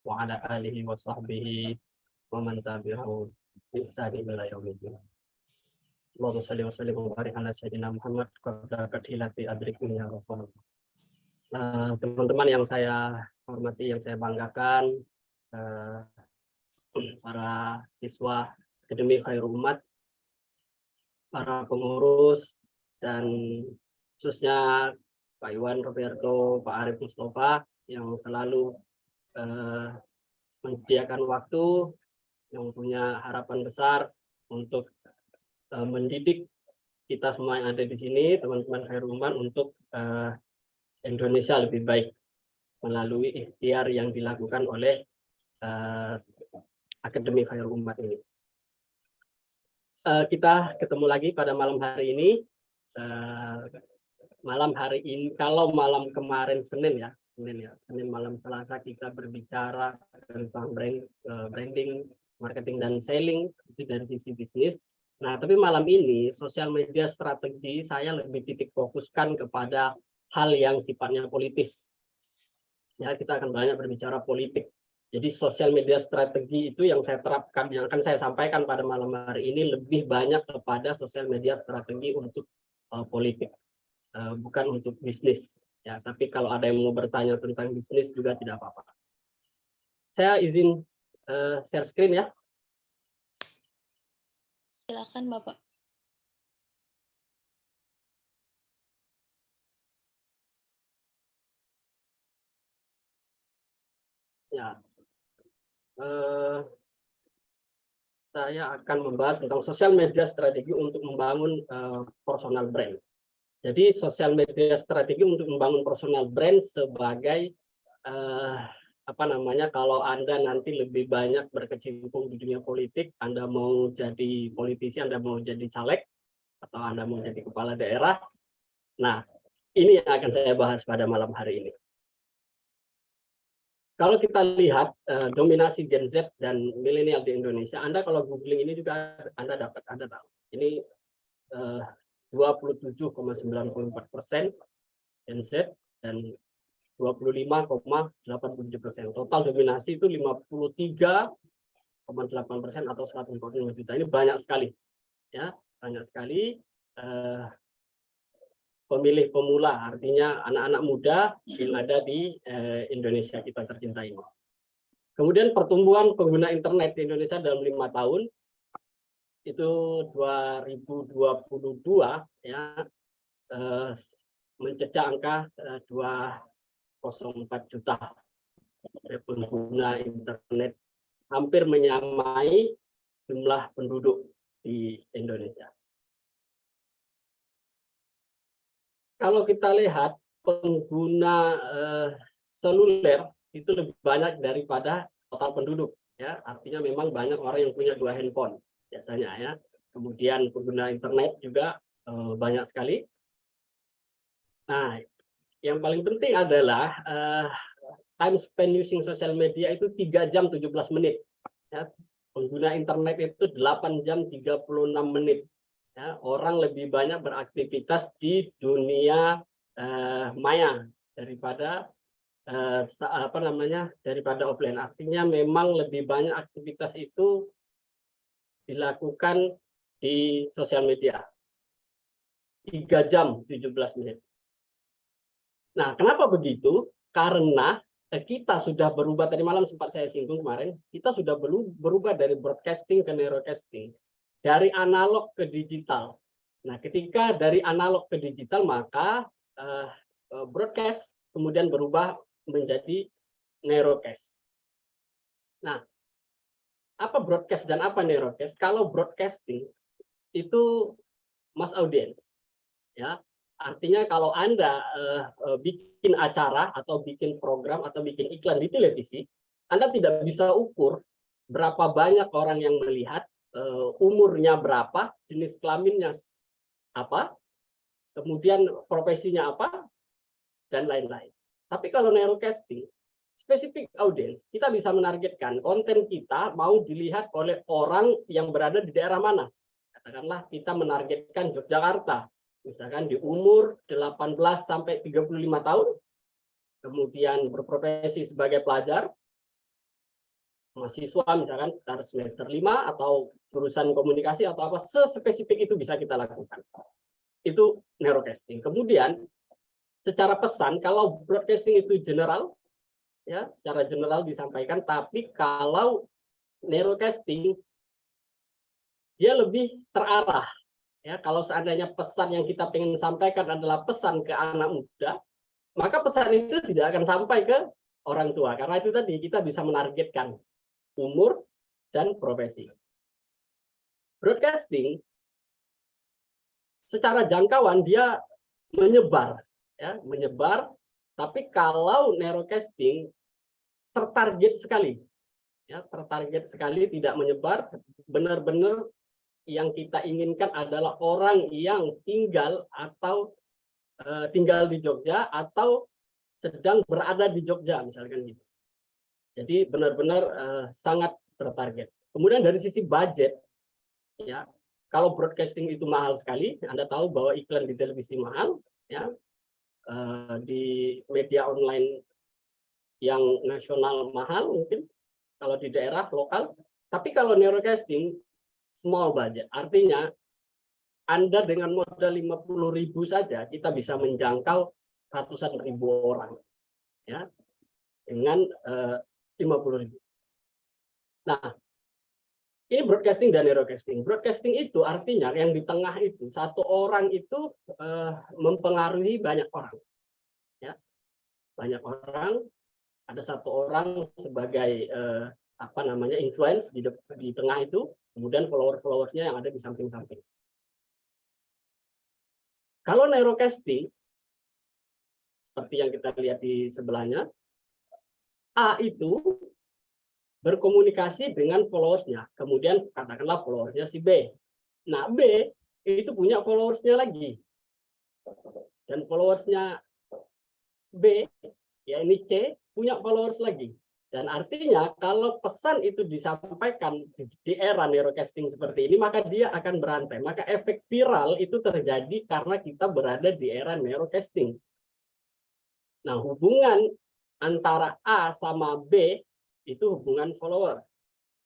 wa ala alihi wa sahbihi wa man tabi'ahu bi ihsanin ila yaumil. Allahumma shalli wa sallim wa barik ala sayyidina Muhammad qabla kathilati adrikni ya Rasulullah. Teman-teman yang saya hormati, yang saya banggakan, para siswa Akademi Khairul Ummah, para pengurus, dan khususnya Pak Iwan Roberto, Pak Arif Mustafa yang selalu menyediakan waktu, yang punya harapan besar untuk mendidik kita semua yang ada di sini, teman-teman Khairul Ummah, untuk Indonesia lebih baik melalui ikhtiar yang dilakukan oleh Akademi Khairul Ummah ini. Kita ketemu lagi pada malam hari ini. Malam hari ini, kalau malam kemarin Senin malam Selasa kita berbicara tentang branding, marketing, dan selling itu dari sisi bisnis. Nah, tapi malam ini sosial media strategi saya lebih titik fokuskan kepada hal yang sifatnya politis. Ya, kita akan banyak berbicara politik. Jadi sosial media strategi itu yang saya terapkan, yang akan saya sampaikan pada malam hari ini lebih banyak kepada sosial media strategi untuk politik, bukan untuk bisnis. Ya, tapi kalau ada yang mau bertanya tentang bisnis juga tidak apa-apa. Saya izin share screen ya. Silakan Bapak. Ya, saya akan membahas tentang sosial media strategi untuk membangun personal brand. Jadi sosial media strategi untuk membangun personal brand sebagai kalau Anda nanti lebih banyak berkecimpung di dunia politik, Anda mau jadi politisi, Anda mau jadi caleg, atau Anda mau jadi kepala daerah. Nah, ini yang akan saya bahas pada malam hari ini. Kalau kita lihat dominasi Gen Z dan milenial di Indonesia, Anda kalau googling ini juga Anda tahu. Ini 27,94% Gen Z dan 25,87%. Total dominasi itu 53,8% atau 145 juta. Ini banyak sekali, ya, banyak sekali. Pemilih pemula, artinya anak-anak muda yang ada di Indonesia kita tercinta ini. Kemudian pertumbuhan pengguna internet di Indonesia dalam 5 tahun itu 2022 ya mencecah angka 204 juta pengguna internet, hampir menyamai jumlah penduduk di Indonesia. Kalau kita lihat pengguna seluler itu lebih banyak daripada total penduduk, ya, artinya memang banyak orang yang punya 2 handphone biasanya, ya. Kemudian pengguna internet juga banyak sekali. Nah, yang paling penting adalah time spend using social media itu 3 jam 17 menit. Ya. Pengguna internet itu 8 jam 36 menit. Ya, orang lebih banyak beraktivitas di dunia maya daripada daripada offline. Artinya memang lebih banyak aktivitas itu dilakukan di sosial media. 3 jam 17 menit. Nah, kenapa begitu? Karena kita sudah berubah, tadi malam sempat saya singgung kemarin, kita sudah berubah dari broadcasting ke narrowcasting. Dari analog ke digital. Nah, ketika dari analog ke digital, maka broadcast kemudian berubah menjadi narrowcast. Nah, apa broadcast dan apa narrowcast? Kalau broadcasting itu mass audience, ya, artinya kalau Anda bikin acara atau bikin program atau bikin iklan di televisi, Anda tidak bisa ukur berapa banyak orang yang melihat, umurnya berapa, jenis kelaminnya apa, kemudian profesinya apa, dan lain-lain. Tapi kalau narrowcasting, spesifik audience, kita bisa menargetkan konten kita mau dilihat oleh orang yang berada di daerah mana. Katakanlah kita menargetkan Yogyakarta, misalkan di umur 18 sampai 35 tahun, kemudian berprofesi sebagai pelajar, mahasiswa misalkan sekitar semester 5 atau jurusan komunikasi atau apa, sespesifik itu bisa kita lakukan. Itu narrowcasting. Kemudian secara pesan, kalau broadcasting itu general, ya secara general disampaikan, tapi kalau narrowcasting dia lebih terarah. Ya, kalau seandainya pesan yang kita ingin sampaikan adalah pesan ke anak muda, maka pesan itu tidak akan sampai ke orang tua. Karena itu tadi kita bisa menargetkan umur dan profesi. Broadcasting secara jangkauan dia menyebar, ya, menyebar. Tapi kalau narrowcasting tertarget sekali, ya, tertarget sekali, tidak menyebar, benar-benar yang kita inginkan adalah orang yang tinggal atau tinggal di Jogja atau sedang berada di Jogja, misalkan gitu. Jadi benar-benar sangat tertarget. Kemudian dari sisi budget, ya, kalau broadcasting itu mahal sekali, Anda tahu bahwa iklan di televisi mahal, ya, di media online yang nasional mahal mungkin, kalau di daerah lokal. Tapi kalau narrowcasting small budget, artinya Anda dengan modal 50.000 saja kita bisa menjangkau ratusan ribu orang, ya, dengan 50.000. Nah, ini broadcasting dan narrowcasting. Broadcasting itu artinya yang di tengah itu satu orang itu mempengaruhi banyak orang, ya, banyak orang. Ada satu orang sebagai influence di tengah itu, kemudian followersnya yang ada di samping-samping. Kalau narrowcasting, seperti yang kita lihat di sebelahnya, A itu berkomunikasi dengan followersnya, kemudian katakanlah followersnya si B. Nah, B itu punya followersnya lagi, dan followersnya B, ya ini C, punya followers lagi. Dan artinya kalau pesan itu disampaikan di era narrowcasting seperti ini, maka dia akan berantai. Maka efek viral itu terjadi karena kita berada di era narrowcasting. Nah, hubungan antara A sama B itu hubungan follower.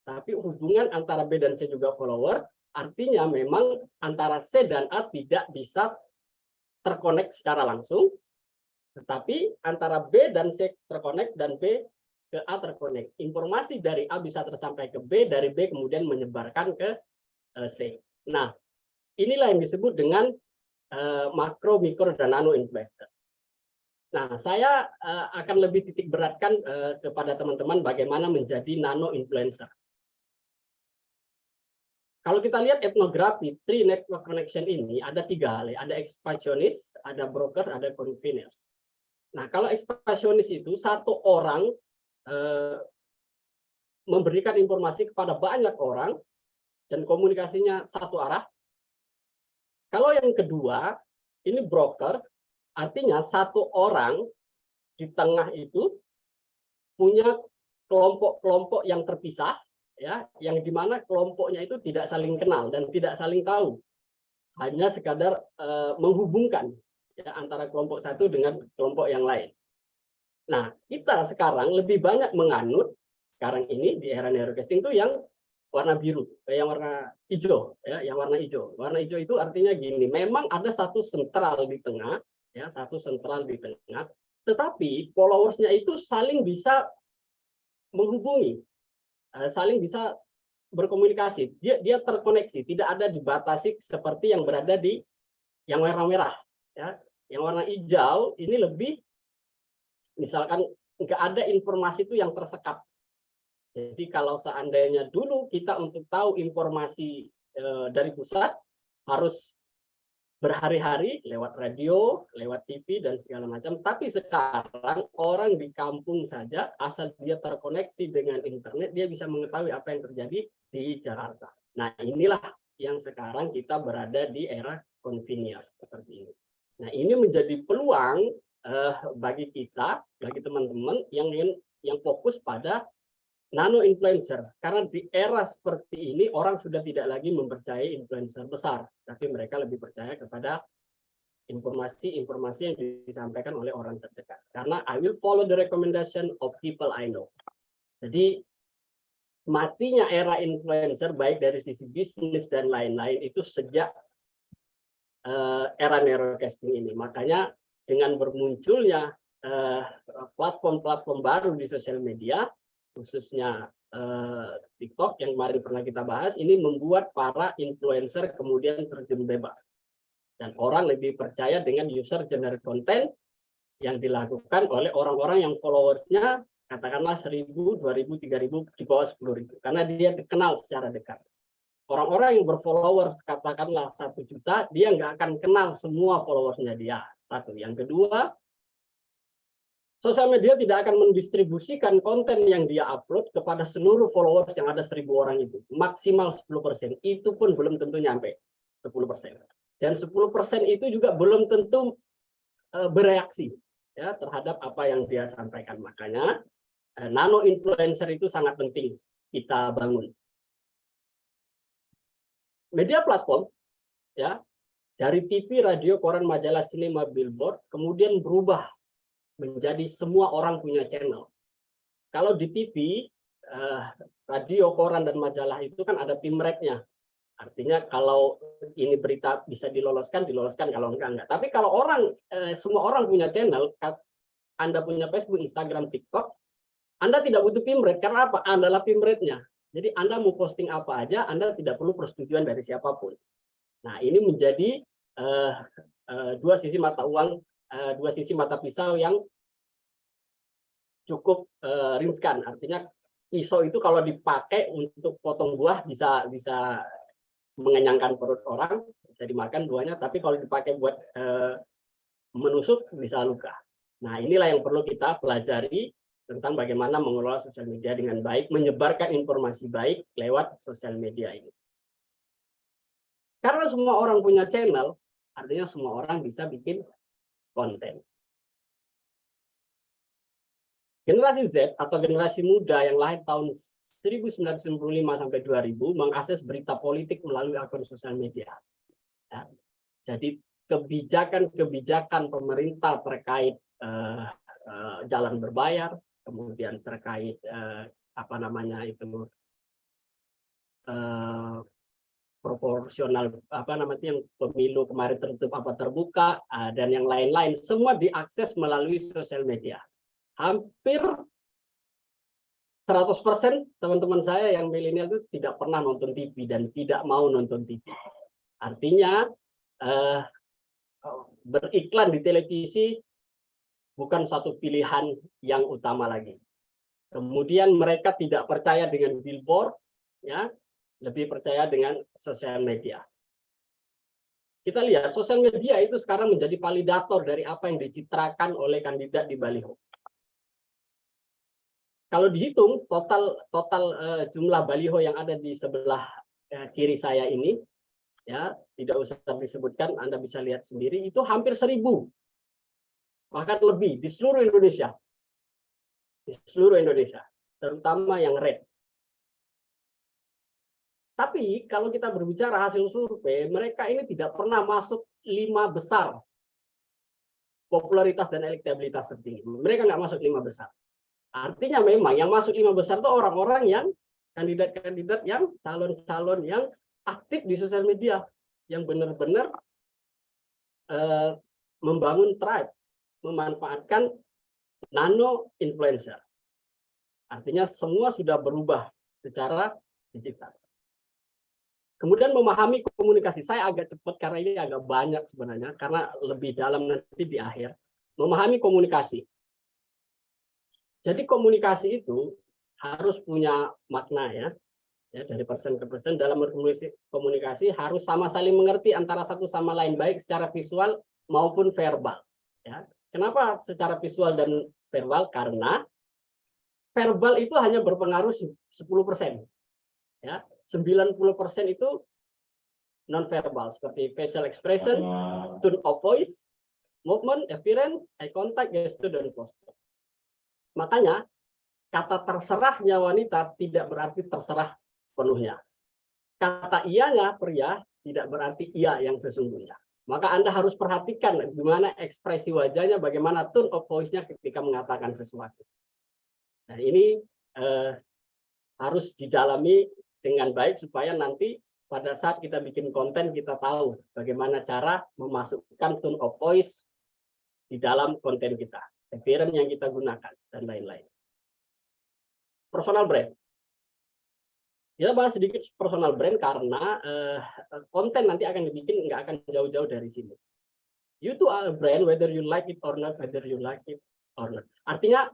Tapi hubungan antara B dan C juga follower, artinya memang antara C dan A tidak bisa terkonek secara langsung, tetapi antara B dan C terkonek dan B ke A terkonek. Informasi dari A bisa tersampai ke B, dari B kemudian menyebarkan ke C. Nah, inilah yang disebut dengan makro, mikro, dan nano influencer. Nah, saya akan lebih titik beratkan kepada teman-teman bagaimana menjadi nano influencer. Kalau kita lihat etnografi, three network connection ini ada 3 hal. Ada ekspansionis, ada broker, ada conveners. Nah, kalau ekspansionis itu satu orang memberikan informasi kepada banyak orang dan komunikasinya satu arah. Kalau yang kedua, ini broker, artinya satu orang di tengah itu punya kelompok-kelompok yang terpisah, ya, yang dimana kelompoknya itu tidak saling kenal dan tidak saling tahu, hanya sekadar menghubungkan, ya, antara kelompok satu dengan kelompok yang lain. Nah, kita sekarang lebih banyak menganut sekarang ini di era narrowcasting itu yang warna biru, yang warna hijau, ya, yang warna hijau. Warna hijau itu artinya gini, memang ada satu sentral di tengah, ya, satu sentral di tengah, tetapi followersnya itu saling bisa menghubungi, saling bisa berkomunikasi. Dia terkoneksi, tidak ada dibatasi seperti yang berada di yang warna merah, ya. Yang warna hijau ini lebih, misalkan nggak ada informasi itu yang tersekat. Jadi kalau seandainya dulu kita untuk tahu informasi dari pusat harus berhari-hari lewat radio, lewat TV dan segala macam. Tapi sekarang orang di kampung saja asal dia terkoneksi dengan internet dia bisa mengetahui apa yang terjadi di Jakarta. Nah, inilah yang sekarang kita berada di era convenience seperti ini. Nah, ini menjadi peluang bagi kita, bagi teman-teman yang fokus pada nano influencer. Karena di era seperti ini orang sudah tidak lagi mempercayai influencer besar, tapi mereka lebih percaya kepada informasi-informasi yang disampaikan oleh orang terdekat. Karena I will follow the recommendation of people I know. Jadi matinya era influencer baik dari sisi bisnis dan lain-lain itu sejak era narrowcasting ini. Makanya dengan bermunculnya platform-platform baru di sosial media, khususnya TikTok yang kemarin pernah kita bahas, ini membuat para influencer kemudian terjun bebas. Dan orang lebih percaya dengan user generate content yang dilakukan oleh orang-orang yang followersnya katakanlah 1.000, 2.000, 3.000 di bawah 10.000. Karena dia dikenal secara dekat. Orang-orang yang berfollowers katakanlah 1 juta, dia nggak akan kenal semua followersnya dia. Satu. Yang kedua, sosial media tidak akan mendistribusikan konten yang dia upload kepada seluruh followers yang ada 1.000 orang itu. Maksimal 10%. Itu pun belum tentu nyampe 10%. Dan 10% itu juga belum tentu bereaksi ya terhadap apa yang dia sampaikan. Makanya nano influencer itu sangat penting kita bangun. Media platform ya dari TV, radio, koran, majalah, sinema, billboard kemudian berubah menjadi semua orang punya channel. Kalau di TV, radio, koran dan majalah itu kan ada pimreknya. Artinya kalau ini berita bisa diloloskan, kalau enggak. Tapi kalau semua orang punya channel, Anda punya Facebook, Instagram, TikTok, Anda tidak butuh pimret. Karena apa? Anda adalah pimretnya. Jadi Anda mau posting apa aja, Anda tidak perlu persetujuan dari siapapun. Nah, ini menjadi dua sisi mata uang, dua sisi mata pisau yang cukup riskan. Artinya pisau itu kalau dipakai untuk potong buah bisa mengenyangkan perut orang, bisa dimakan buahnya, tapi kalau dipakai buat menusuk bisa luka. Nah, inilah yang perlu kita pelajari tentang bagaimana mengelola sosial media dengan baik, menyebarkan informasi baik lewat sosial media ini. Karena semua orang punya channel, artinya semua orang bisa bikin konten. Generasi Z atau generasi muda yang lahir tahun 1995 sampai 2000 mengakses berita politik melalui akun sosial media. Ya. Jadi kebijakan-kebijakan pemerintah terkait jalan berbayar, kemudian terkait proporsional yang pemilu kemarin tertutup apa terbuka dan yang lain-lain semua diakses melalui sosial media. Hampir 100% teman-teman saya yang milenial itu tidak pernah nonton TV dan tidak mau nonton TV. Artinya beriklan di televisi bukan satu pilihan yang utama lagi. Kemudian mereka tidak percaya dengan billboard, ya, lebih percaya dengan sosial media. Kita lihat sosial media itu sekarang menjadi validator dari apa yang dicitrakan oleh kandidat di baliho. Kalau dihitung total jumlah baliho yang ada di sebelah kiri saya ini, ya tidak usah disebutkan, Anda bisa lihat sendiri, itu hampir 1.000, bahkan lebih di seluruh Indonesia, terutama yang red. Tapi kalau kita berbicara hasil survei, mereka ini tidak pernah masuk 5 besar popularitas dan elektabilitas tertinggi. Mereka nggak masuk 5 besar. Artinya memang yang masuk 5 besar itu orang-orang yang kandidat-kandidat yang calon-calon yang aktif di sosial media, yang benar-benar membangun tribes, memanfaatkan nano influencer. Artinya semua sudah berubah secara digital. Kemudian memahami komunikasi. Saya agak cepat karena ini agak banyak sebenarnya, karena lebih dalam nanti di akhir. Memahami komunikasi. Jadi komunikasi itu harus punya makna ya dari person ke person. Dalam berkomunikasi harus sama saling mengerti antara satu sama lain, baik secara visual maupun verbal. Ya. Kenapa secara visual dan verbal? Karena verbal itu hanya berpengaruh 10%. Ya. 90% itu non-verbal, seperti facial expression, tone of voice, movement, appearance, eye contact, gesture, dan posture. Makanya kata terserahnya wanita tidak berarti terserah penuhnya. Kata iyanya pria tidak berarti iya yang sesungguhnya. Maka Anda harus perhatikan gimana ekspresi wajahnya, bagaimana tone of voice-nya ketika mengatakan sesuatu. Nah, ini harus harus didalami dengan baik supaya nanti pada saat kita bikin konten kita tahu bagaimana cara memasukkan tone of voice di dalam konten kita, appearance yang kita gunakan, dan lain-lain. Personal brand. Kita bahas sedikit personal brand karena konten nanti akan dibikin nggak akan jauh-jauh dari sini. You too are a brand, whether you like it or not, whether you like it or not. Artinya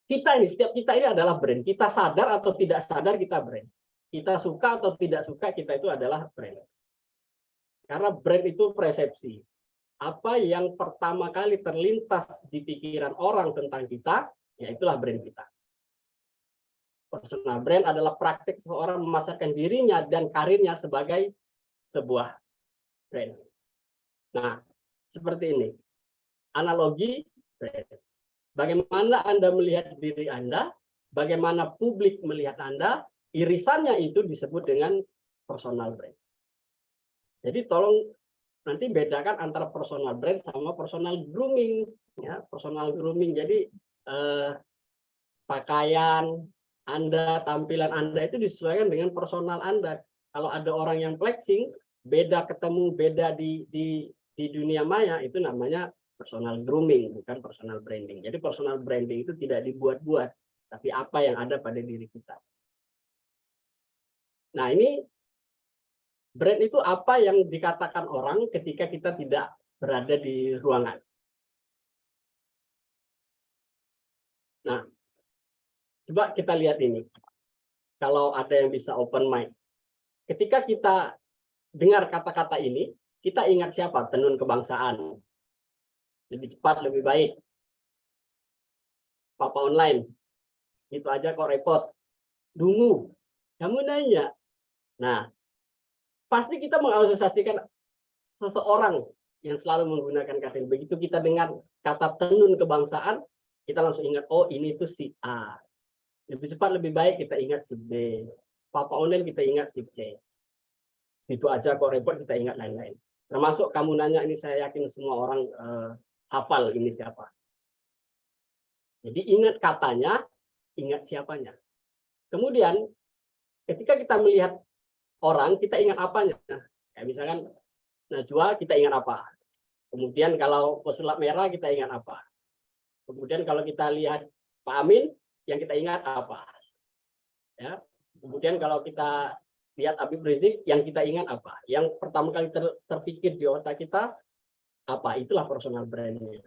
kita ini, setiap kita ini adalah brand. Kita sadar atau tidak sadar kita brand. Kita suka atau tidak suka kita itu adalah brand. Karena brand itu persepsi. Apa yang pertama kali terlintas di pikiran orang tentang kita, ya itulah brand kita. Personal brand adalah praktik seseorang memasarkan dirinya dan karirnya sebagai sebuah brand. Nah, seperti ini. Analogi brand. Bagaimana Anda melihat diri Anda, bagaimana publik melihat Anda, irisannya itu disebut dengan personal brand. Jadi tolong nanti bedakan antara personal brand sama personal grooming. Ya, personal grooming. Jadi pakaian Anda, tampilan Anda itu disesuaikan dengan personal Anda. Kalau ada orang yang flexing, beda ketemu, beda di dunia maya, itu namanya personal grooming, bukan personal branding. Jadi personal branding itu tidak dibuat-buat, tapi apa yang ada pada diri kita. Nah, ini brand itu apa yang dikatakan orang ketika kita tidak berada di ruangan. Nah, coba kita lihat ini. Kalau ada yang bisa open mind. Ketika kita dengar kata-kata ini, kita ingat siapa? Tenun kebangsaan. Lebih cepat, lebih baik. Papa online. Itu aja kok repot. Dungu. Kamu nanya. Nah, pasti kita mengasosiasikan seseorang yang selalu menggunakan kata ini. Begitu kita dengar kata tenun kebangsaan, kita langsung ingat, oh ini tuh si A. Lebih cepat, lebih baik kita ingat si B. Papa online kita ingat si C. Itu aja kok repot kita ingat lain-lain. Termasuk kamu nanya ini, saya yakin semua orang hafal ini siapa. Jadi ingat katanya, ingat siapanya. Kemudian ketika kita melihat orang, kita ingat apanya. Kayak misalkan Najwa, kita ingat apa. Kemudian kalau pesulap merah, kita ingat apa. Kemudian kalau kita lihat Pak Amin, yang kita ingat apa. Ya. Kemudian kalau kita lihat Habib Rizik, yang kita ingat apa. Yang pertama kali terpikir di otak kita, apa. Itulah personal branding.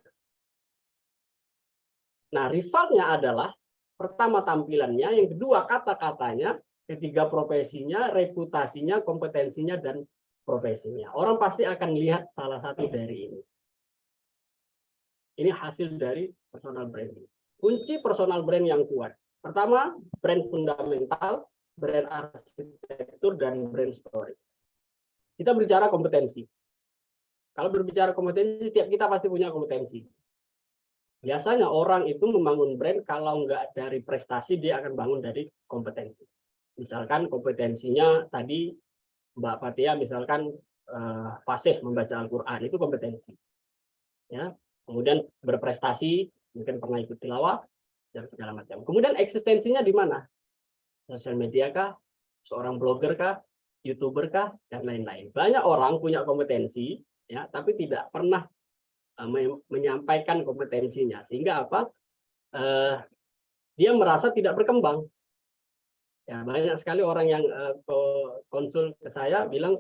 Nah, resultnya adalah pertama tampilannya, yang kedua kata-katanya, ketiga profesinya, reputasinya, kompetensinya, dan profesinya. Orang pasti akan lihat salah satu dari ini. Ini hasil dari personal branding. Kunci personal brand yang kuat. Pertama, brand fundamental, brand arsitektur, dan brand story. Kita berbicara kompetensi. Kalau berbicara kompetensi, tiap kita pasti punya kompetensi. Biasanya orang itu membangun brand kalau nggak dari prestasi, dia akan bangun dari kompetensi. Misalkan kompetensinya tadi Mbak Fatia misalkan fasih membaca Al-Quran, itu kompetensi. Ya. Kemudian berprestasi, mungkin pernah ikut tilawah, dan segala macam. Kemudian eksistensinya di mana? Sosial media kah? Seorang blogger kah? YouTuber kah? Dan lain-lain. Banyak orang punya kompetensi, ya, tapi tidak pernah menyampaikan kompetensinya. Sehingga apa? Dia merasa tidak berkembang. Ya, banyak sekali orang yang konsul ke saya bilang,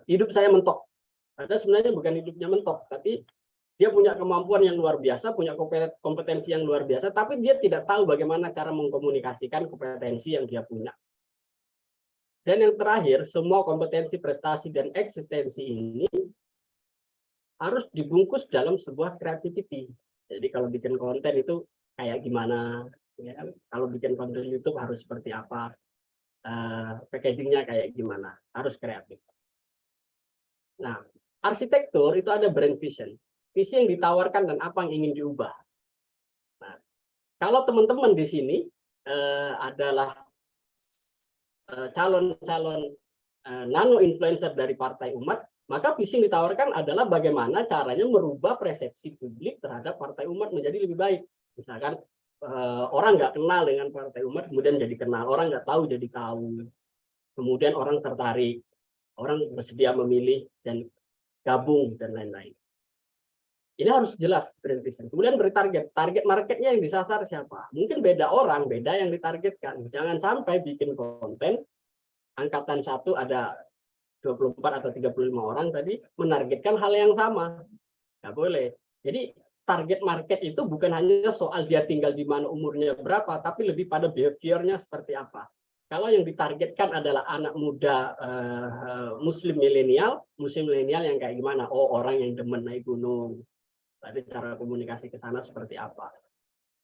hidup saya mentok. Padahal sebenarnya bukan hidupnya mentok, tapi dia punya kemampuan yang luar biasa, punya kompetensi yang luar biasa, tapi dia tidak tahu bagaimana cara mengkomunikasikan kompetensi yang dia punya. Dan yang terakhir, semua kompetensi, prestasi, dan eksistensi ini harus dibungkus dalam sebuah creativity. Jadi kalau bikin konten itu kayak gimana, ya, kalau bikin konten YouTube harus seperti apa, packagingnya kayak gimana, harus kreatif. Nah, arsitektur itu ada brand vision. Visi yang ditawarkan dan apa yang ingin diubah. Nah, kalau teman-teman di sini adalah calon-calon nano influencer dari Partai Umat, maka visi yang ditawarkan adalah bagaimana caranya merubah persepsi publik terhadap Partai Umat menjadi lebih baik. Misalkan orang nggak kenal dengan Partai Umat kemudian jadi kenal, orang nggak tahu jadi tahu, kemudian orang tertarik, orang bersedia memilih dan gabung dan lain-lain. Ini harus jelas brand vision. Kemudian bertarget, target marketnya yang disasar siapa? Mungkin beda orang, beda yang ditargetkan. Jangan sampai bikin konten angkatan 1 ada 24 atau 35 orang tadi menargetkan hal yang sama. Nggak boleh. Jadi target market itu bukan hanya soal dia tinggal di mana, umurnya berapa, tapi lebih pada behavior-nya seperti apa. Kalau yang ditargetkan adalah anak muda muslim milenial yang kayak gimana? Oh, orang yang demen naik gunung. Tadi cara komunikasi ke sana seperti apa?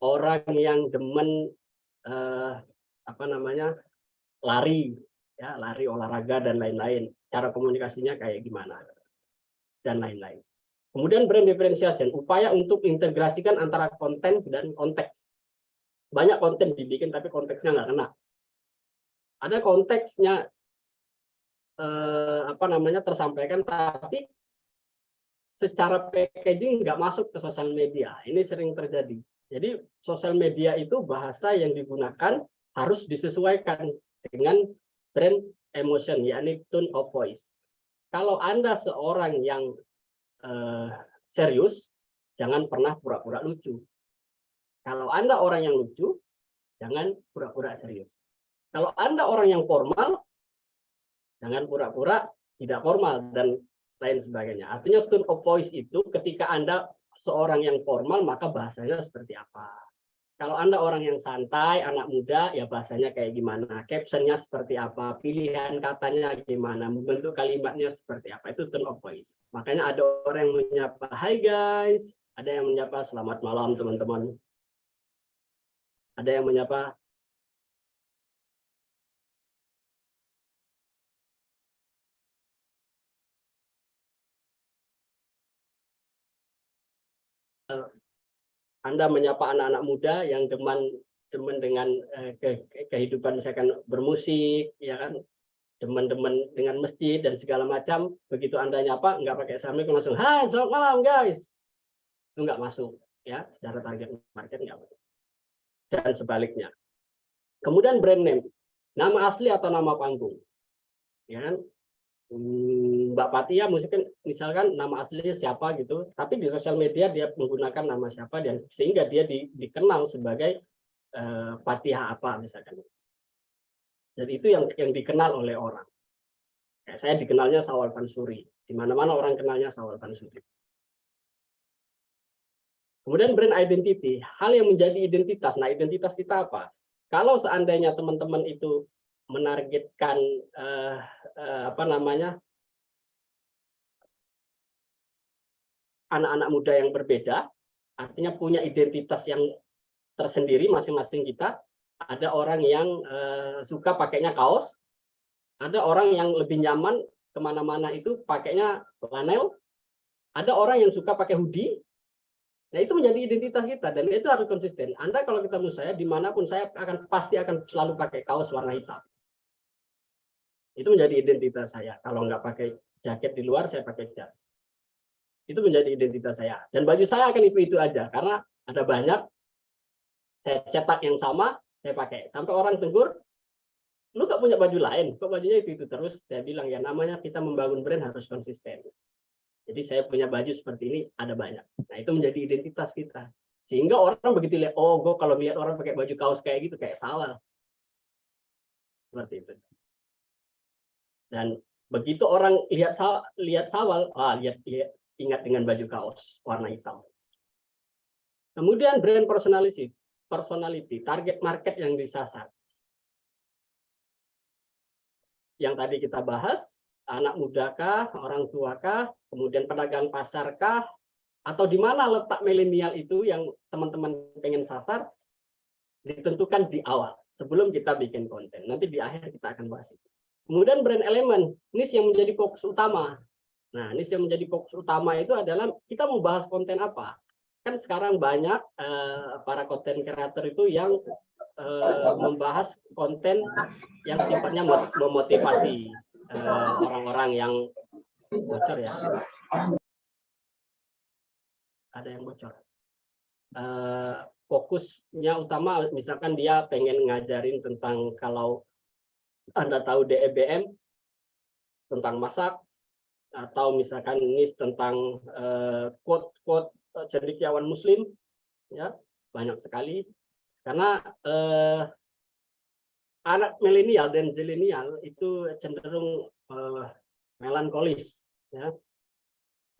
Orang yang demen lari, ya, lari olahraga dan lain-lain. Cara komunikasinya kayak gimana? Dan lain-lain. Kemudian brand differentiation, upaya untuk integrasikan antara konten dan konteks. Banyak konten dibikin tapi konteksnya nggak kena. Ada konteksnya tersampaikan tapi secara packaging nggak masuk ke sosial media. Ini sering terjadi. Jadi sosial media itu bahasa yang digunakan harus disesuaikan dengan brand emotion, yakni tone of voice. Kalau Anda seorang yang serius, jangan pernah pura-pura lucu. Kalau Anda orang yang lucu, jangan pura-pura serius. Kalau Anda orang yang formal, jangan pura-pura tidak formal dan lain sebagainya. Artinya tone of voice itu ketika Anda seorang yang formal, maka bahasanya seperti apa. Kalau Anda orang yang santai, anak muda, ya bahasanya kayak gimana, captionnya seperti apa, pilihan katanya gimana, bentuk kalimatnya seperti apa, itu tone of voice. Makanya ada orang yang menyapa, hai guys, ada yang menyapa, selamat malam teman-teman. Ada yang menyapa, Anda menyapa anak-anak muda yang demen dengan kehidupan misalkan bermusik, ya kan, demen-demen dengan masjid dan segala macam. Begitu Anda nyapa, nggak pakai assalamualaikum, langsung, hai selamat malam guys. Itu nggak masuk, ya, secara target market nggak masuk. Dan sebaliknya. Kemudian brand name, nama asli atau nama panggung, ya kan. Mbak Patia misalkan nama aslinya siapa gitu, tapi di sosial media dia menggunakan nama siapa dan sehingga dia dikenal sebagai Patia apa misalkan. Jadi itu yang dikenal oleh orang. Ya, saya dikenalnya Syawal Fansuri. Di mana-mana orang kenalnya Syawal Fansuri. Kemudian brand identity, hal yang menjadi identitas. Nah, identitas kita apa? Kalau seandainya teman-teman itu menargetkan anak-anak muda yang berbeda, artinya punya identitas yang tersendiri masing-masing kita. Ada orang yang suka pakainya kaos, ada orang yang lebih nyaman kemana-mana itu pakainya flanel, ada orang yang suka pakai hoodie. Nah, itu menjadi identitas kita dan itu harus konsisten. Anda kalau ketemu saya dimanapun saya pasti akan selalu pakai kaos warna hitam. Itu menjadi identitas saya. Kalau nggak pakai jaket di luar, saya pakai jas. Itu menjadi identitas saya. Dan baju saya akan itu aja karena ada banyak. Saya cetak yang sama, saya pakai. Sampai orang tegur, lu nggak punya baju lain, kok bajunya itu terus. Saya bilang ya namanya kita membangun brand harus konsisten. Jadi saya punya baju seperti ini ada banyak. Nah, itu menjadi identitas kita. Sehingga orang begitu lihat, oh, gue kalau lihat orang pakai baju kaos kayak gitu kayak Syawal. Seperti itu. Dan begitu orang lihat Syawal, ingat dengan baju kaos warna hitam. Kemudian brand personality, target market yang disasar. Yang tadi kita bahas, anak mudakah, orang tuakah, kemudian pedagang pasarkah, atau di mana letak milenial itu yang teman-teman pengen sasar, ditentukan di awal, sebelum kita bikin konten. Nanti di akhir kita akan bahas itu. Kemudian brand element, niche yang menjadi fokus utama. Nah, niche yang menjadi fokus utama itu adalah kita mau bahas konten apa. Kan sekarang banyak para konten kreator itu yang membahas konten yang sifatnya memotivasi orang-orang yang bocor ya. Ada yang bocor. fokusnya utama misalkan dia pengen ngajarin tentang, kalau Anda tahu DEBM tentang masak, atau misalkan ini tentang quote-quote cendekiawan Muslim, ya banyak sekali. Karena anak milenial dan zilenial itu cenderung melankolis, ya.